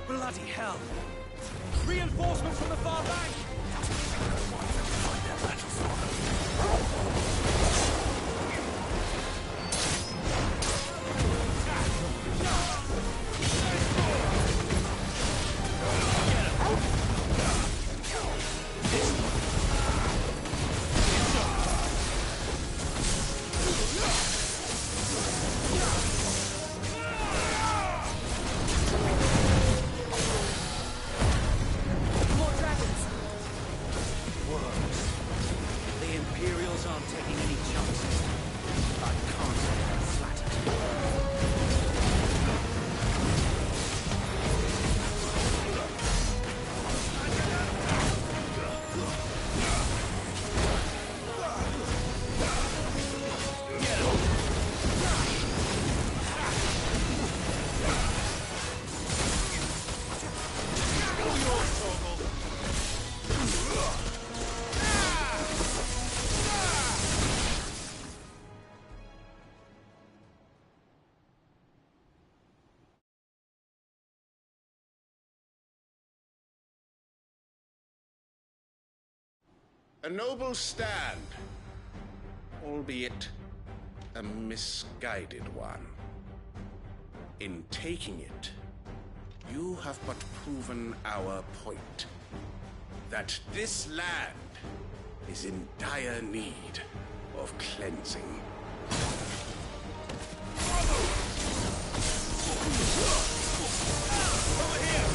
Bloody hell! Reinforcements from the far bank! More dragons! Worms. The Imperials aren't taking any chances. I can't say I'm flattered. A noble stand, albeit a misguided one. In taking it, you have but proven our point. That this land is in dire need of cleansing. Over here!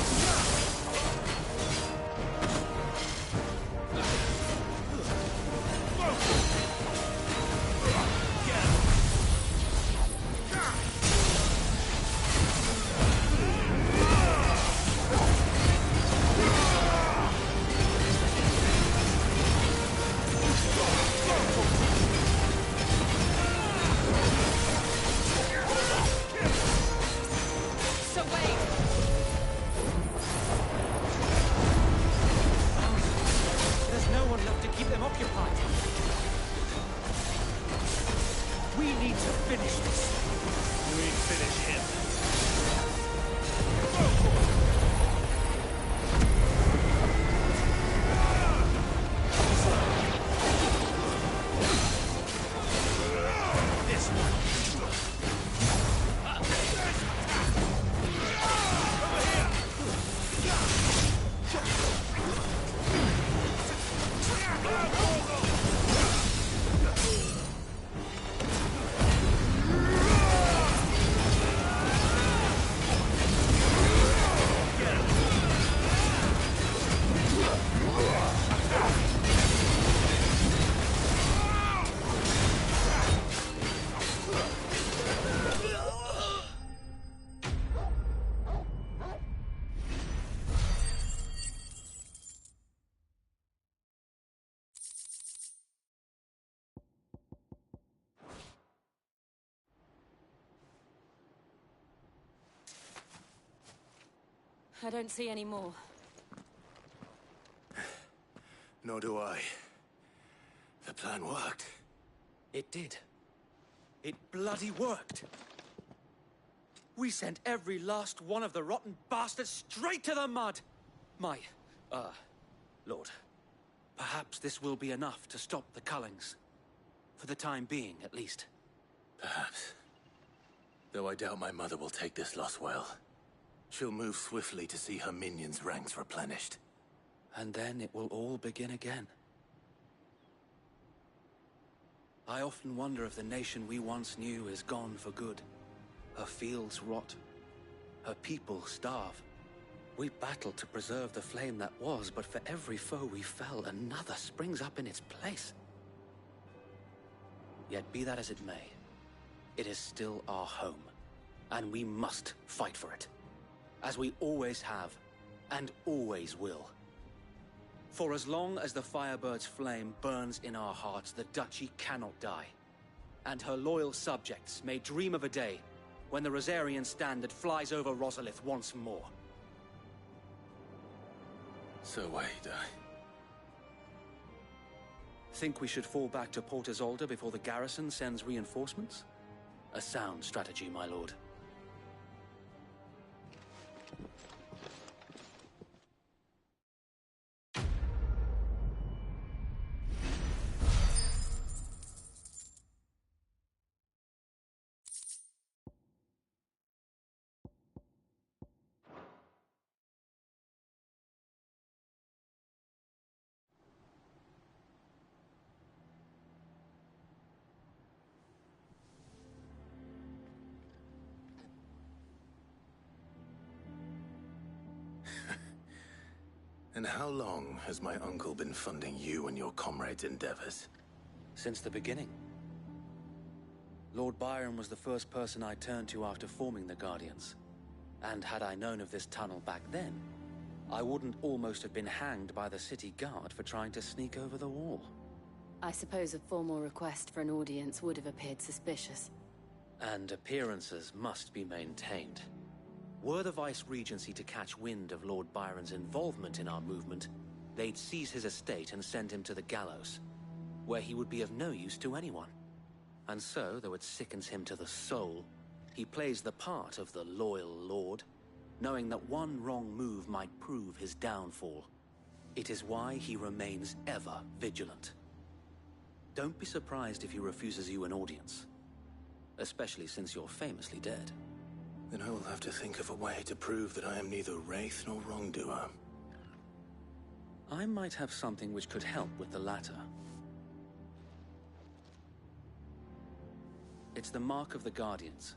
So wait! There's no one left to keep them occupied. We need to finish this. We finish him. This one. I don't see any more. Nor do I. The plan worked. It did. It bloody worked. We sent every last one of the rotten bastards straight to the mud! My, Lord, perhaps this will be enough to stop the Cullings. For the time being, at least. Perhaps. Though I doubt my mother will take this loss well. She'll move swiftly to see her minions' ranks replenished. And then it will all begin again. I often wonder if the nation we once knew is gone for good. Her fields rot. Her people starve. We battled to preserve the flame that was, but for every foe we fell, another springs up in its place. Yet be that as it may, it is still our home, and we must fight for it. As we always have, and always will. For as long as the Firebird's flame burns in our hearts, the Duchy cannot die. And her loyal subjects may dream of a day when the Rosarian standard flies over Rosalith once more. So wait, Think we should fall back to Port Isolde before the garrison sends reinforcements? A sound strategy, my lord. And how long has my uncle been funding you and your comrades' endeavors? Since the beginning. Lord Byron was the first person I turned to after forming the Guardians. And had I known of this tunnel back then, I wouldn't almost have been hanged by the city guard for trying to sneak over the wall. I suppose a formal request for an audience would have appeared suspicious. And appearances must be maintained. Were the Vice-Regency to catch wind of Lord Byron's involvement in our movement, they'd seize his estate and send him to the gallows, where he would be of no use to anyone. And so, though it sickens him to the soul, he plays the part of the loyal lord, knowing that one wrong move might prove his downfall. It is why he remains ever vigilant. Don't be surprised if he refuses you an audience, especially since you're famously dead. Then I will have to think of a way to prove that I am neither wraith nor wrongdoer. I might have something which could help with the latter. It's the mark of the Guardians.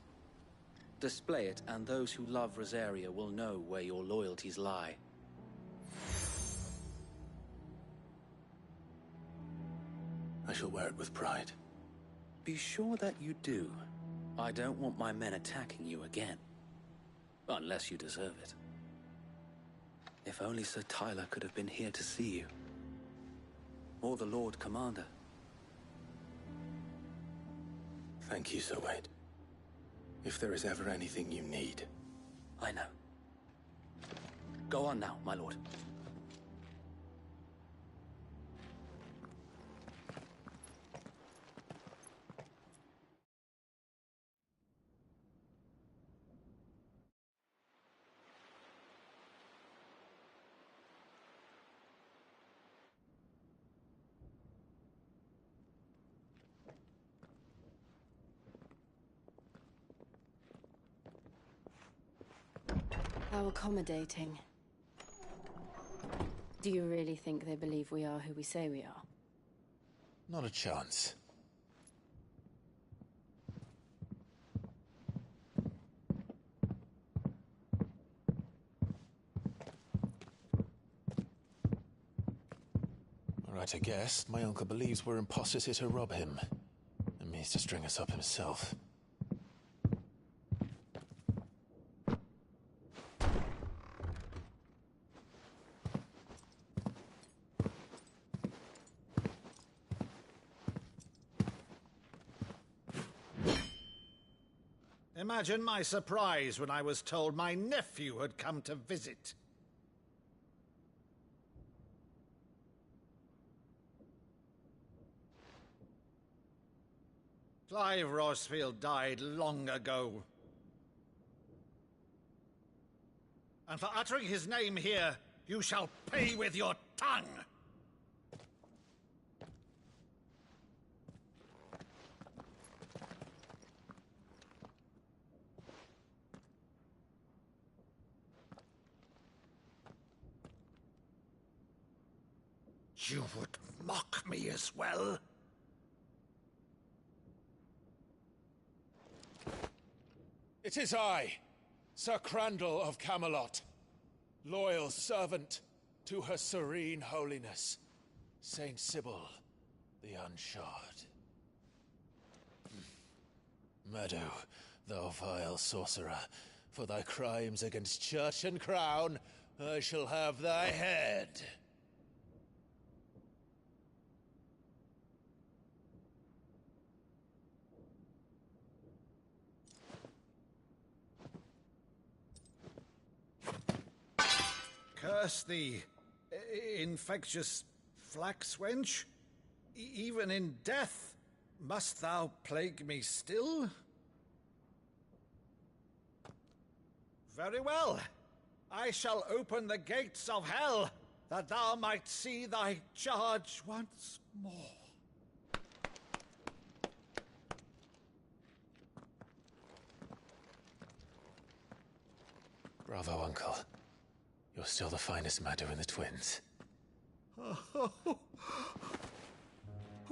Display it, and those who love Rosaria will know where your loyalties lie. I shall wear it with pride. Be sure that you do. I don't want my men attacking you again. Unless you deserve it. If only Sir Tyler could have been here to see you. Or the Lord Commander. Thank you, Sir Wade. If there is ever anything you need. I know. Go on now, my lord. How accommodating. Do you really think they believe we are who we say we are? Not a chance. All right, I guess. My uncle believes we're imposters here to rob him. And means to string us up himself. Imagine my surprise when I was told my nephew had come to visit. Clive Rosefield died long ago. And for uttering his name here, you shall pay with your tongue! You would mock me as well? It is I, Sir Crandall of Camelot, loyal servant to Her Serene Holiness, Saint Sybil the Unshod. Meadow, thou vile sorcerer, for thy crimes against church and crown, I shall have thy head. Curse thee, infectious flax wench. Even in death, must thou plague me still? Very well. I shall open the gates of hell, that thou might see thy charge once more. Bravo, Uncle. You're still the finest Meadow in the twins. Oh,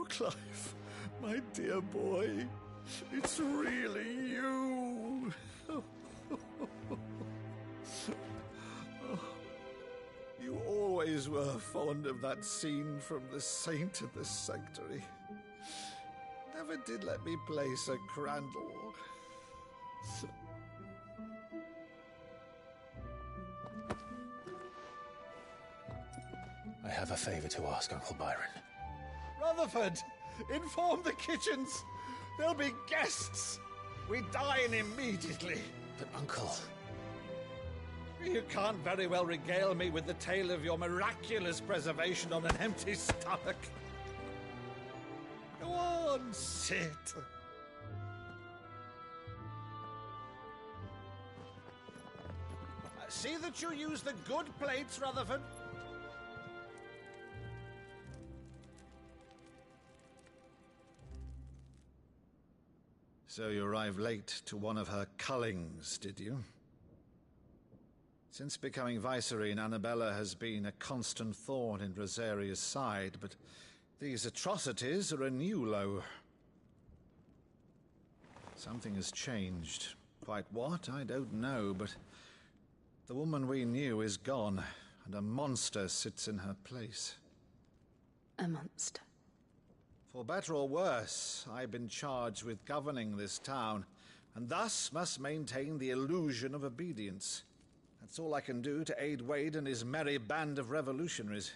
Clive, my dear boy, it's really you. You always were fond of that scene from The Saint of the Sanctuary. Never did let me play Sir Crandall. I have a favor to ask, Uncle Byron. Rutherford, inform the kitchens. There'll be guests. We dine immediately. But, Uncle... You can't very well regale me with the tale of your miraculous preservation on an empty stomach. Go on, sit. See that you use the good plates, Rutherford. So you arrived late to one of her cullings, did you? Since becoming Vicereine, Annabella has been a constant thorn in Rosaria's side, but these atrocities are a new low. Something has changed. Quite what, I don't know, but the woman we knew is gone, and a monster sits in her place. A monster? For better or worse, I've been charged with governing this town, and thus must maintain the illusion of obedience. That's all I can do to aid Wade and his merry band of revolutionaries.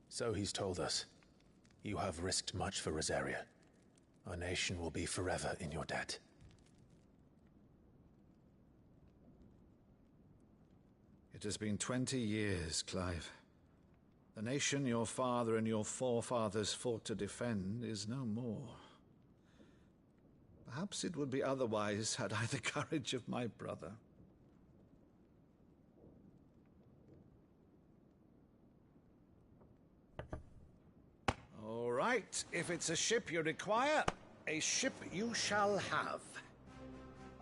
So he's told us. You have risked much for Rosaria. Our nation will be forever in your debt. It has been 20 years, Clive. The nation your father and your forefathers fought to defend is no more. Perhaps it would be otherwise had I the courage of my brother. All right, if it's a ship you require, a ship you shall have.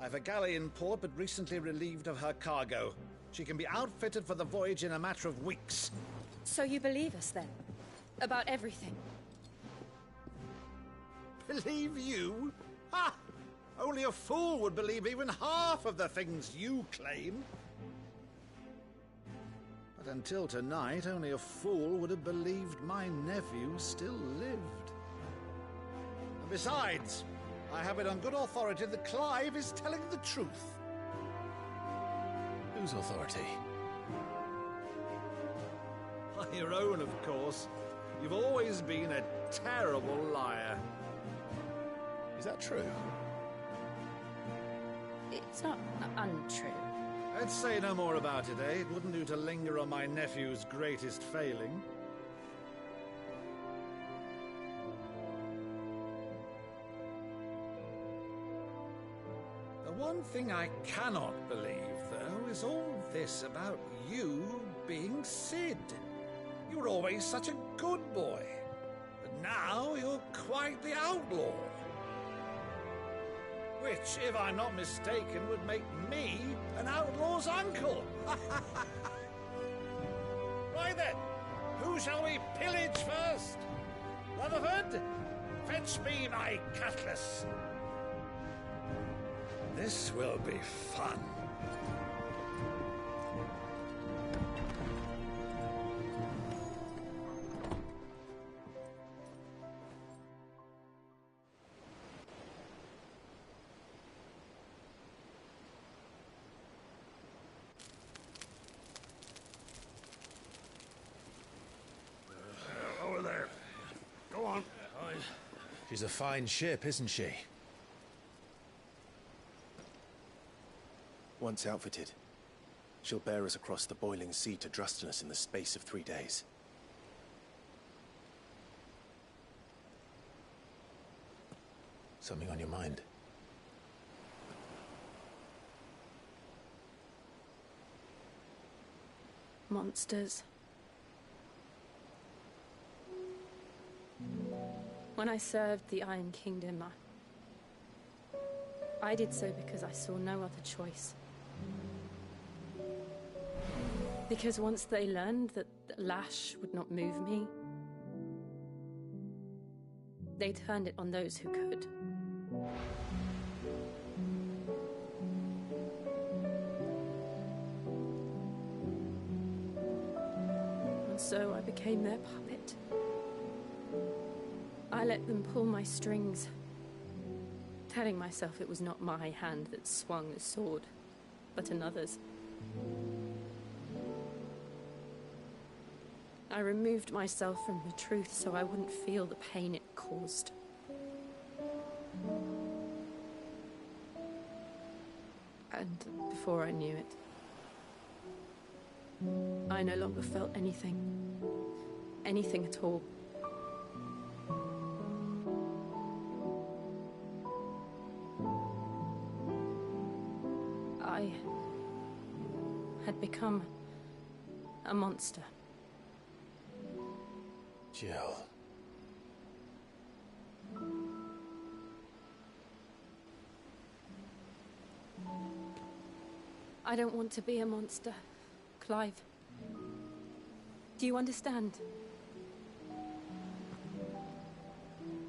I've a galley in port, but recently relieved of her cargo. She can be outfitted for the voyage in a matter of weeks. So you believe us, then? About everything? Believe you? Ha! Only a fool would believe even half of the things you claim. But until tonight, only a fool would have believed my nephew still lived. And besides, I have it on good authority that Clive is telling the truth. Whose authority? Your own, of course. You've always been a terrible liar. Is that true? It's not untrue. Let's say no more about it, eh? It wouldn't do to linger on my nephew's greatest failing. The one thing I cannot believe, though, is all this about you being Sid. You were always such a good boy, but now you're quite the outlaw. Which, if I'm not mistaken, would make me an outlaw's uncle. Right then, who shall we pillage first? Rutherford, fetch me my cutlass. This will be fun. Over there. Go on. She's a fine ship, isn't she? Once outfitted, she'll bear us across the boiling sea to Drustinus in the space of 3 days. Something on your mind? Monsters. When I served the Iron Kingdom, I did so because I saw no other choice. Because once they learned that the lash would not move me, they turned it on those who could. And so I became their puppet. I let them pull my strings, telling myself it was not my hand that swung the sword, but another's. I removed myself from the truth so I wouldn't feel the pain it caused. And before I knew it, I no longer felt anything. Anything at all. I had become a monster. Jill. I don't want to be a monster, Clive. Do you understand?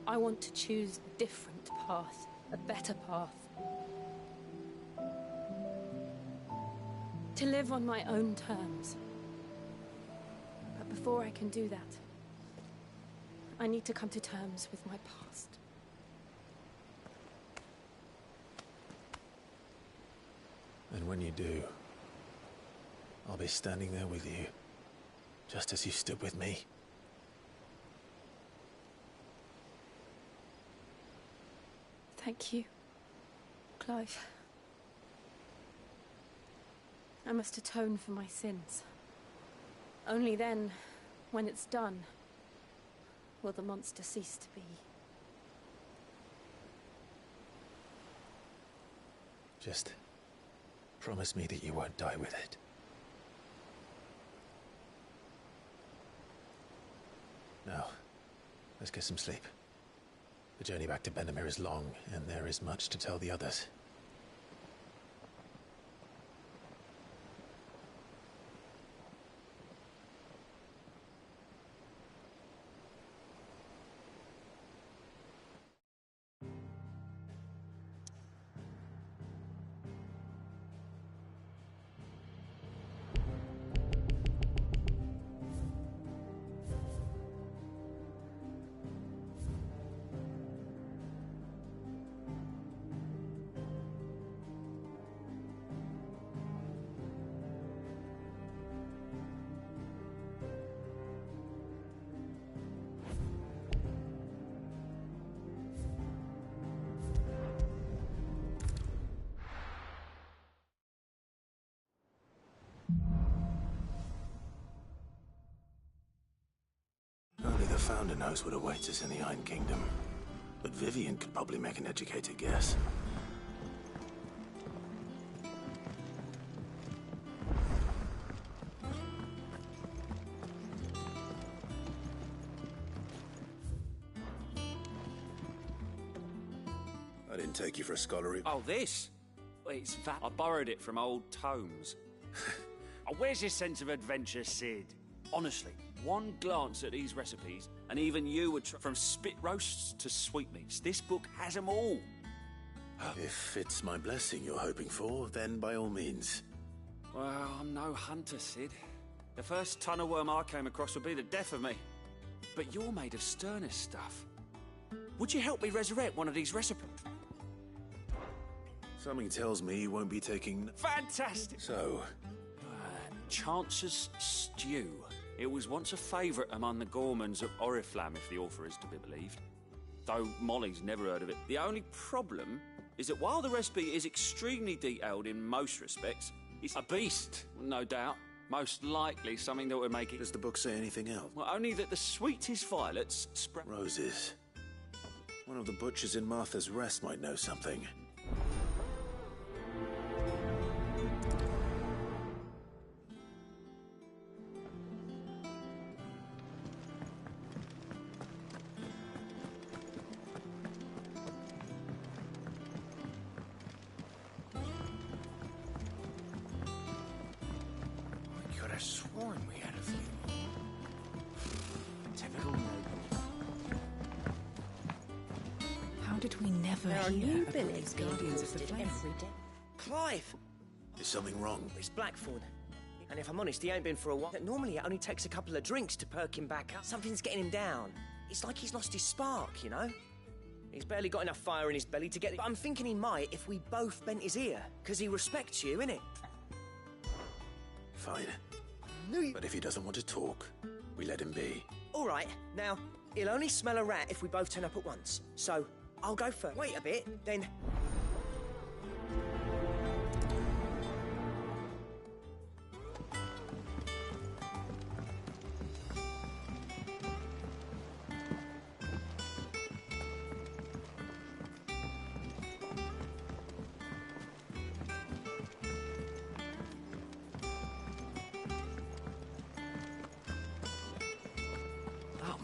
I want to choose a different path, a better path. To live on my own terms. But before I can do that, I need to come to terms with my past. And when you do, I'll be standing there with you, just as you stood with me. Thank you, Clive. I must atone for my sins. Only then, when it's done, will the monster cease to be. Just promise me that you won't die with it. Now, let's get some sleep. The journey back to Benamir is long, and there is much to tell the others. founder knows what awaits us in the Iron Kingdom, but Vivian could probably make an educated guess. I didn't take you for a scholarly... Oh, this? It's that. I borrowed it from old tomes. Oh, where's your sense of adventure, Sid? Honestly, one glance at these recipes, and even you would from spit roasts to sweetmeats. This book has them all. If it's my blessing you're hoping for, then by all means. Well, I'm no hunter, Sid. The first ton of worm I came across would be the death of me. But you're made of sterner stuff. Would you help me resurrect one of these recipes? Something tells me you won't be taking... Fantastic! So? Chance's Stew. It was once a favourite among the Gormans of Oriflamme, if the author is to be believed. Though Molly's never heard of it. The only problem is that while the recipe is extremely detailed in most respects, it's a beast, no doubt. Most likely something that would make it... Does the book say anything else? Well, only that the sweetest violets sprout... Roses. One of the butchers in Martha's Rest might know something. Clive! Is something wrong? It's Blackthorn. And if I'm honest, he ain't been for a while. Normally it only takes a couple of drinks to perk him back up. Something's getting him down. It's like he's lost his spark, you know? He's barely got enough fire in his belly to get it. But I'm thinking he might if we both bent his ear. Because he respects you, innit? Fine. But if he doesn't want to talk, we let him be. All right. Now, he'll only smell a rat if we both turn up at once. So, I'll go first. Wait a bit, then...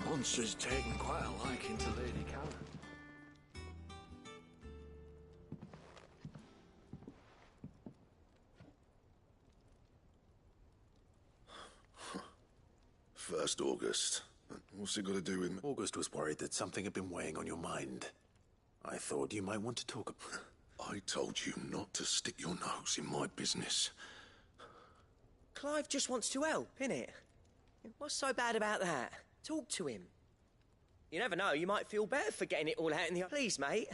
Monster's taken quite a liking to Lady Callum. First August. What's it got to do with me? August was worried that something had been weighing on your mind. I thought you might want to talk about... I told you not to stick your nose in my business. Clive just wants to help, innit? What's so bad about that? Talk to him. You never know, you might feel better for getting it all out in the... Please, mate.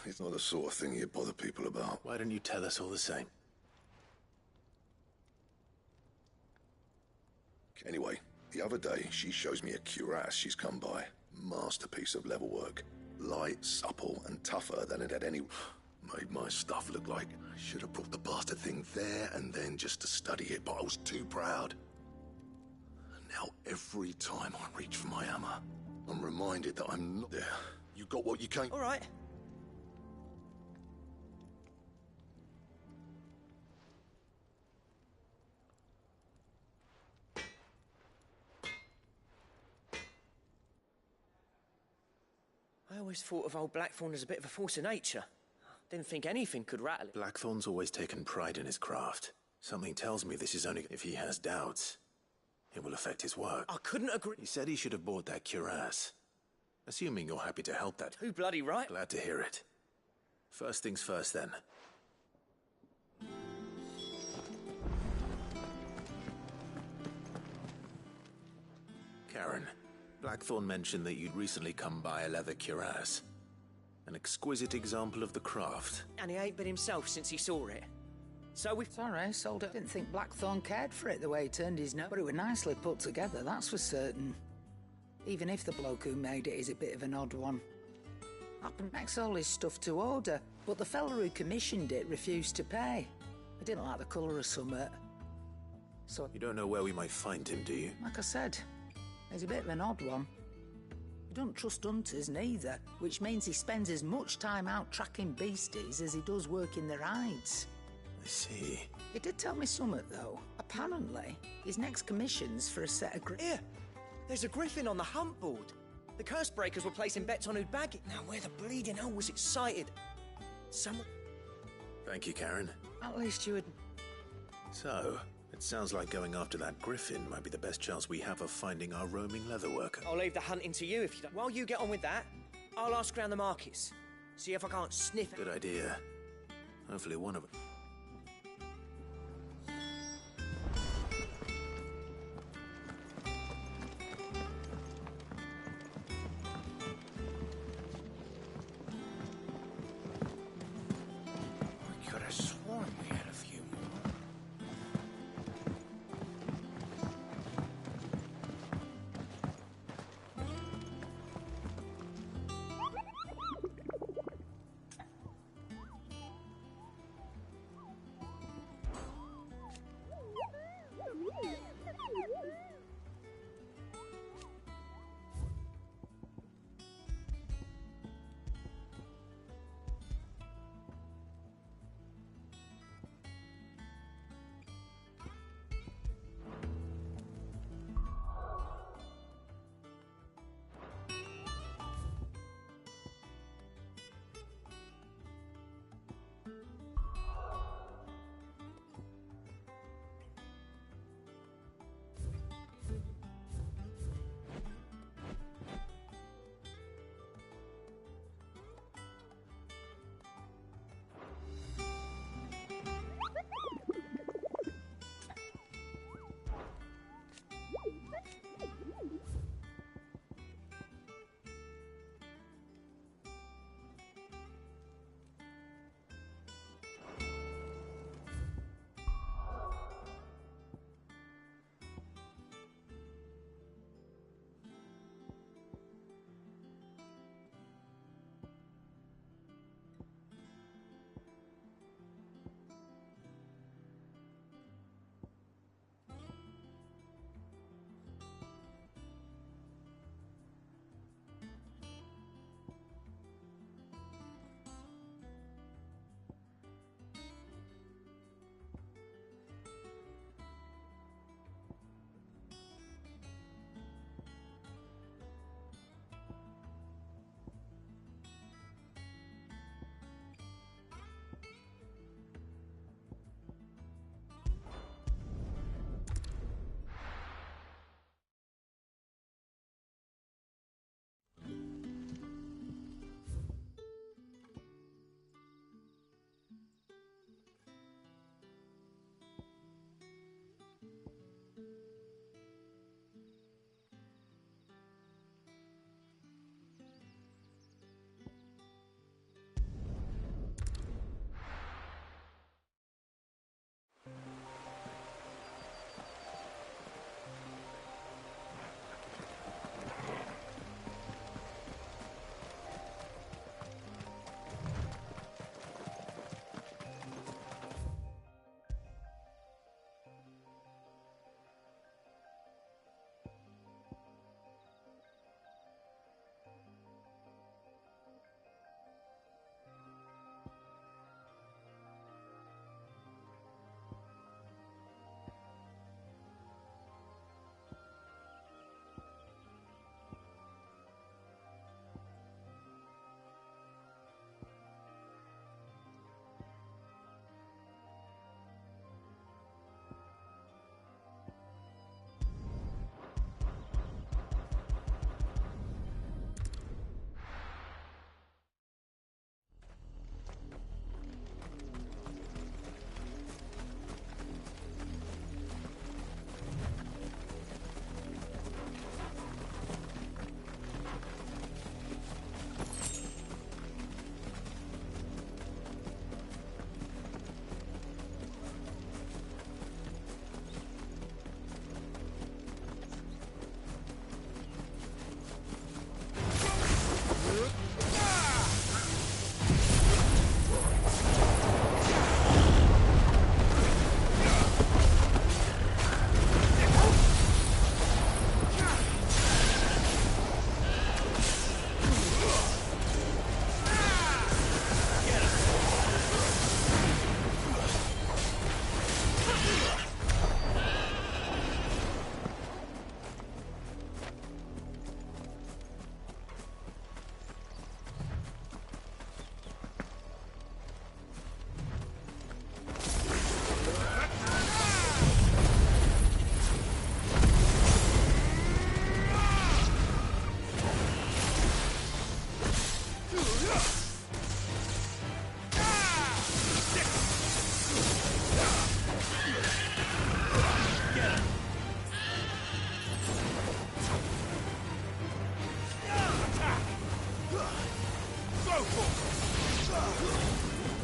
It's not the sort of thing you bother people about. Why don't you tell us all the same? Anyway, the other day, she shows me a cuirass she's come by. Masterpiece of level work. Light, supple, and tougher than it had any... Made my stuff look like I should have brought the bastard thing there and then just to study it, but I was too proud. Now, every time I reach for my hammer, I'm reminded that I'm not there. You got what you came... All right. I always thought of old Blackthorn as a bit of a force of nature. Didn't think anything could rattle it. Blackthorn's always taken pride in his craft. Something tells me this is only... If he has doubts... It will affect his work. I couldn't agree. He said he should have bought that cuirass. Assuming you're happy to help that. Too bloody right. Glad to hear it. First things first, then. Karen, Blackthorn mentioned that you'd recently come by a leather cuirass. An exquisite example of the craft. And he ain't been himself since he saw it. So we... Sorry, sold it. Didn't think Blackthorn cared for it the way he turned his nose. But it was nicely put together, that's for certain. Even if the bloke who made it is a bit of an odd one. Happened makes all his stuff to order, but the fella who commissioned it refused to pay. I didn't like the colour of summit. So, You don't know where we might find him, do you? like I said, he's a bit of an odd one. He don't trust hunters neither, which means he spends as much time out tracking beasties as he does working their hides. I see. He did tell me something, though. Apparently, his next commission's for a set of Here! There's a griffin on the hunt board. The curse breakers were placing bets on who'd bag it. Now, where the bleeding hell was it sighted? Someone... Thank you, Karen. At least you would... So, it sounds like going after that griffin might be the best chance we have of finding our roaming leatherworker. I'll leave the hunting to you if you don't. While you get on with that, I'll ask around the markets. See if I can't sniff it. Good idea. Hopefully one of them... I could have sworn we had a few more.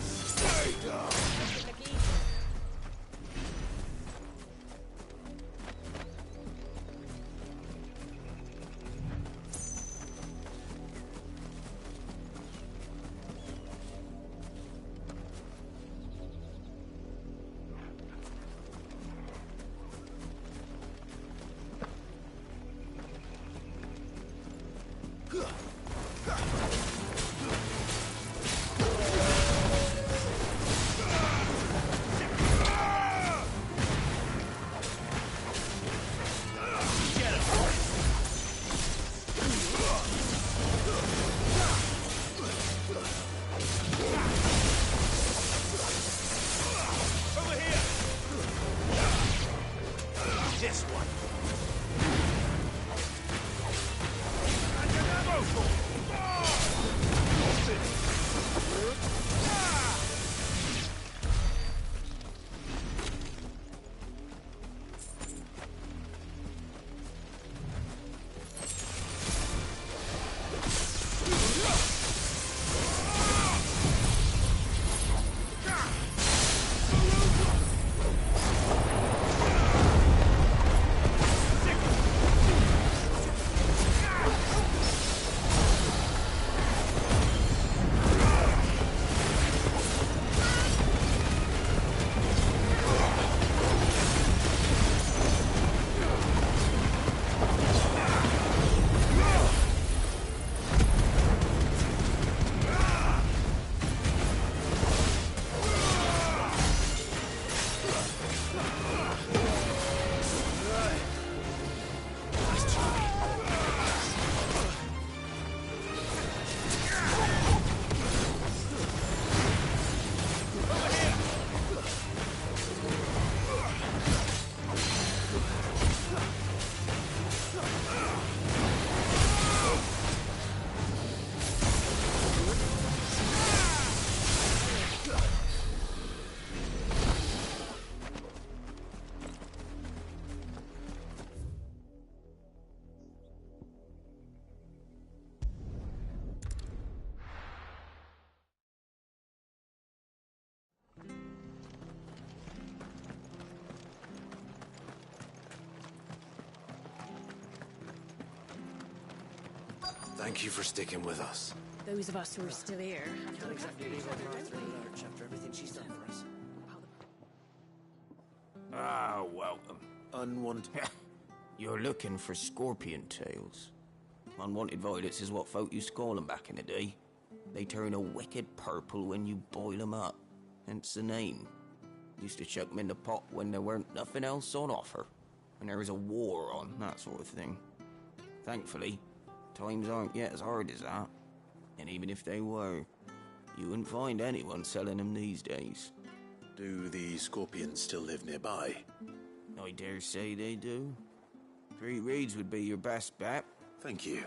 Stay down! Thank you for sticking with us. Those of us who are still here. Can't exactly leave our Martha in the lurch after everything she's done for us. Ah, welcome. Unwanted. You're looking for scorpion tails. Unwanted violets is what folk used to call them back in the day. They turn a wicked purple when you boil them up. Hence the name. Used to chuck them in the pot when there weren't nothing else on offer. When there was a war on, that sort of thing. Thankfully, times aren't yet as hard as that. And even if they were, you wouldn't find anyone selling them these days. Do the scorpions still live nearby? I dare say they do. 3 reeds would be your best bet. Thank you.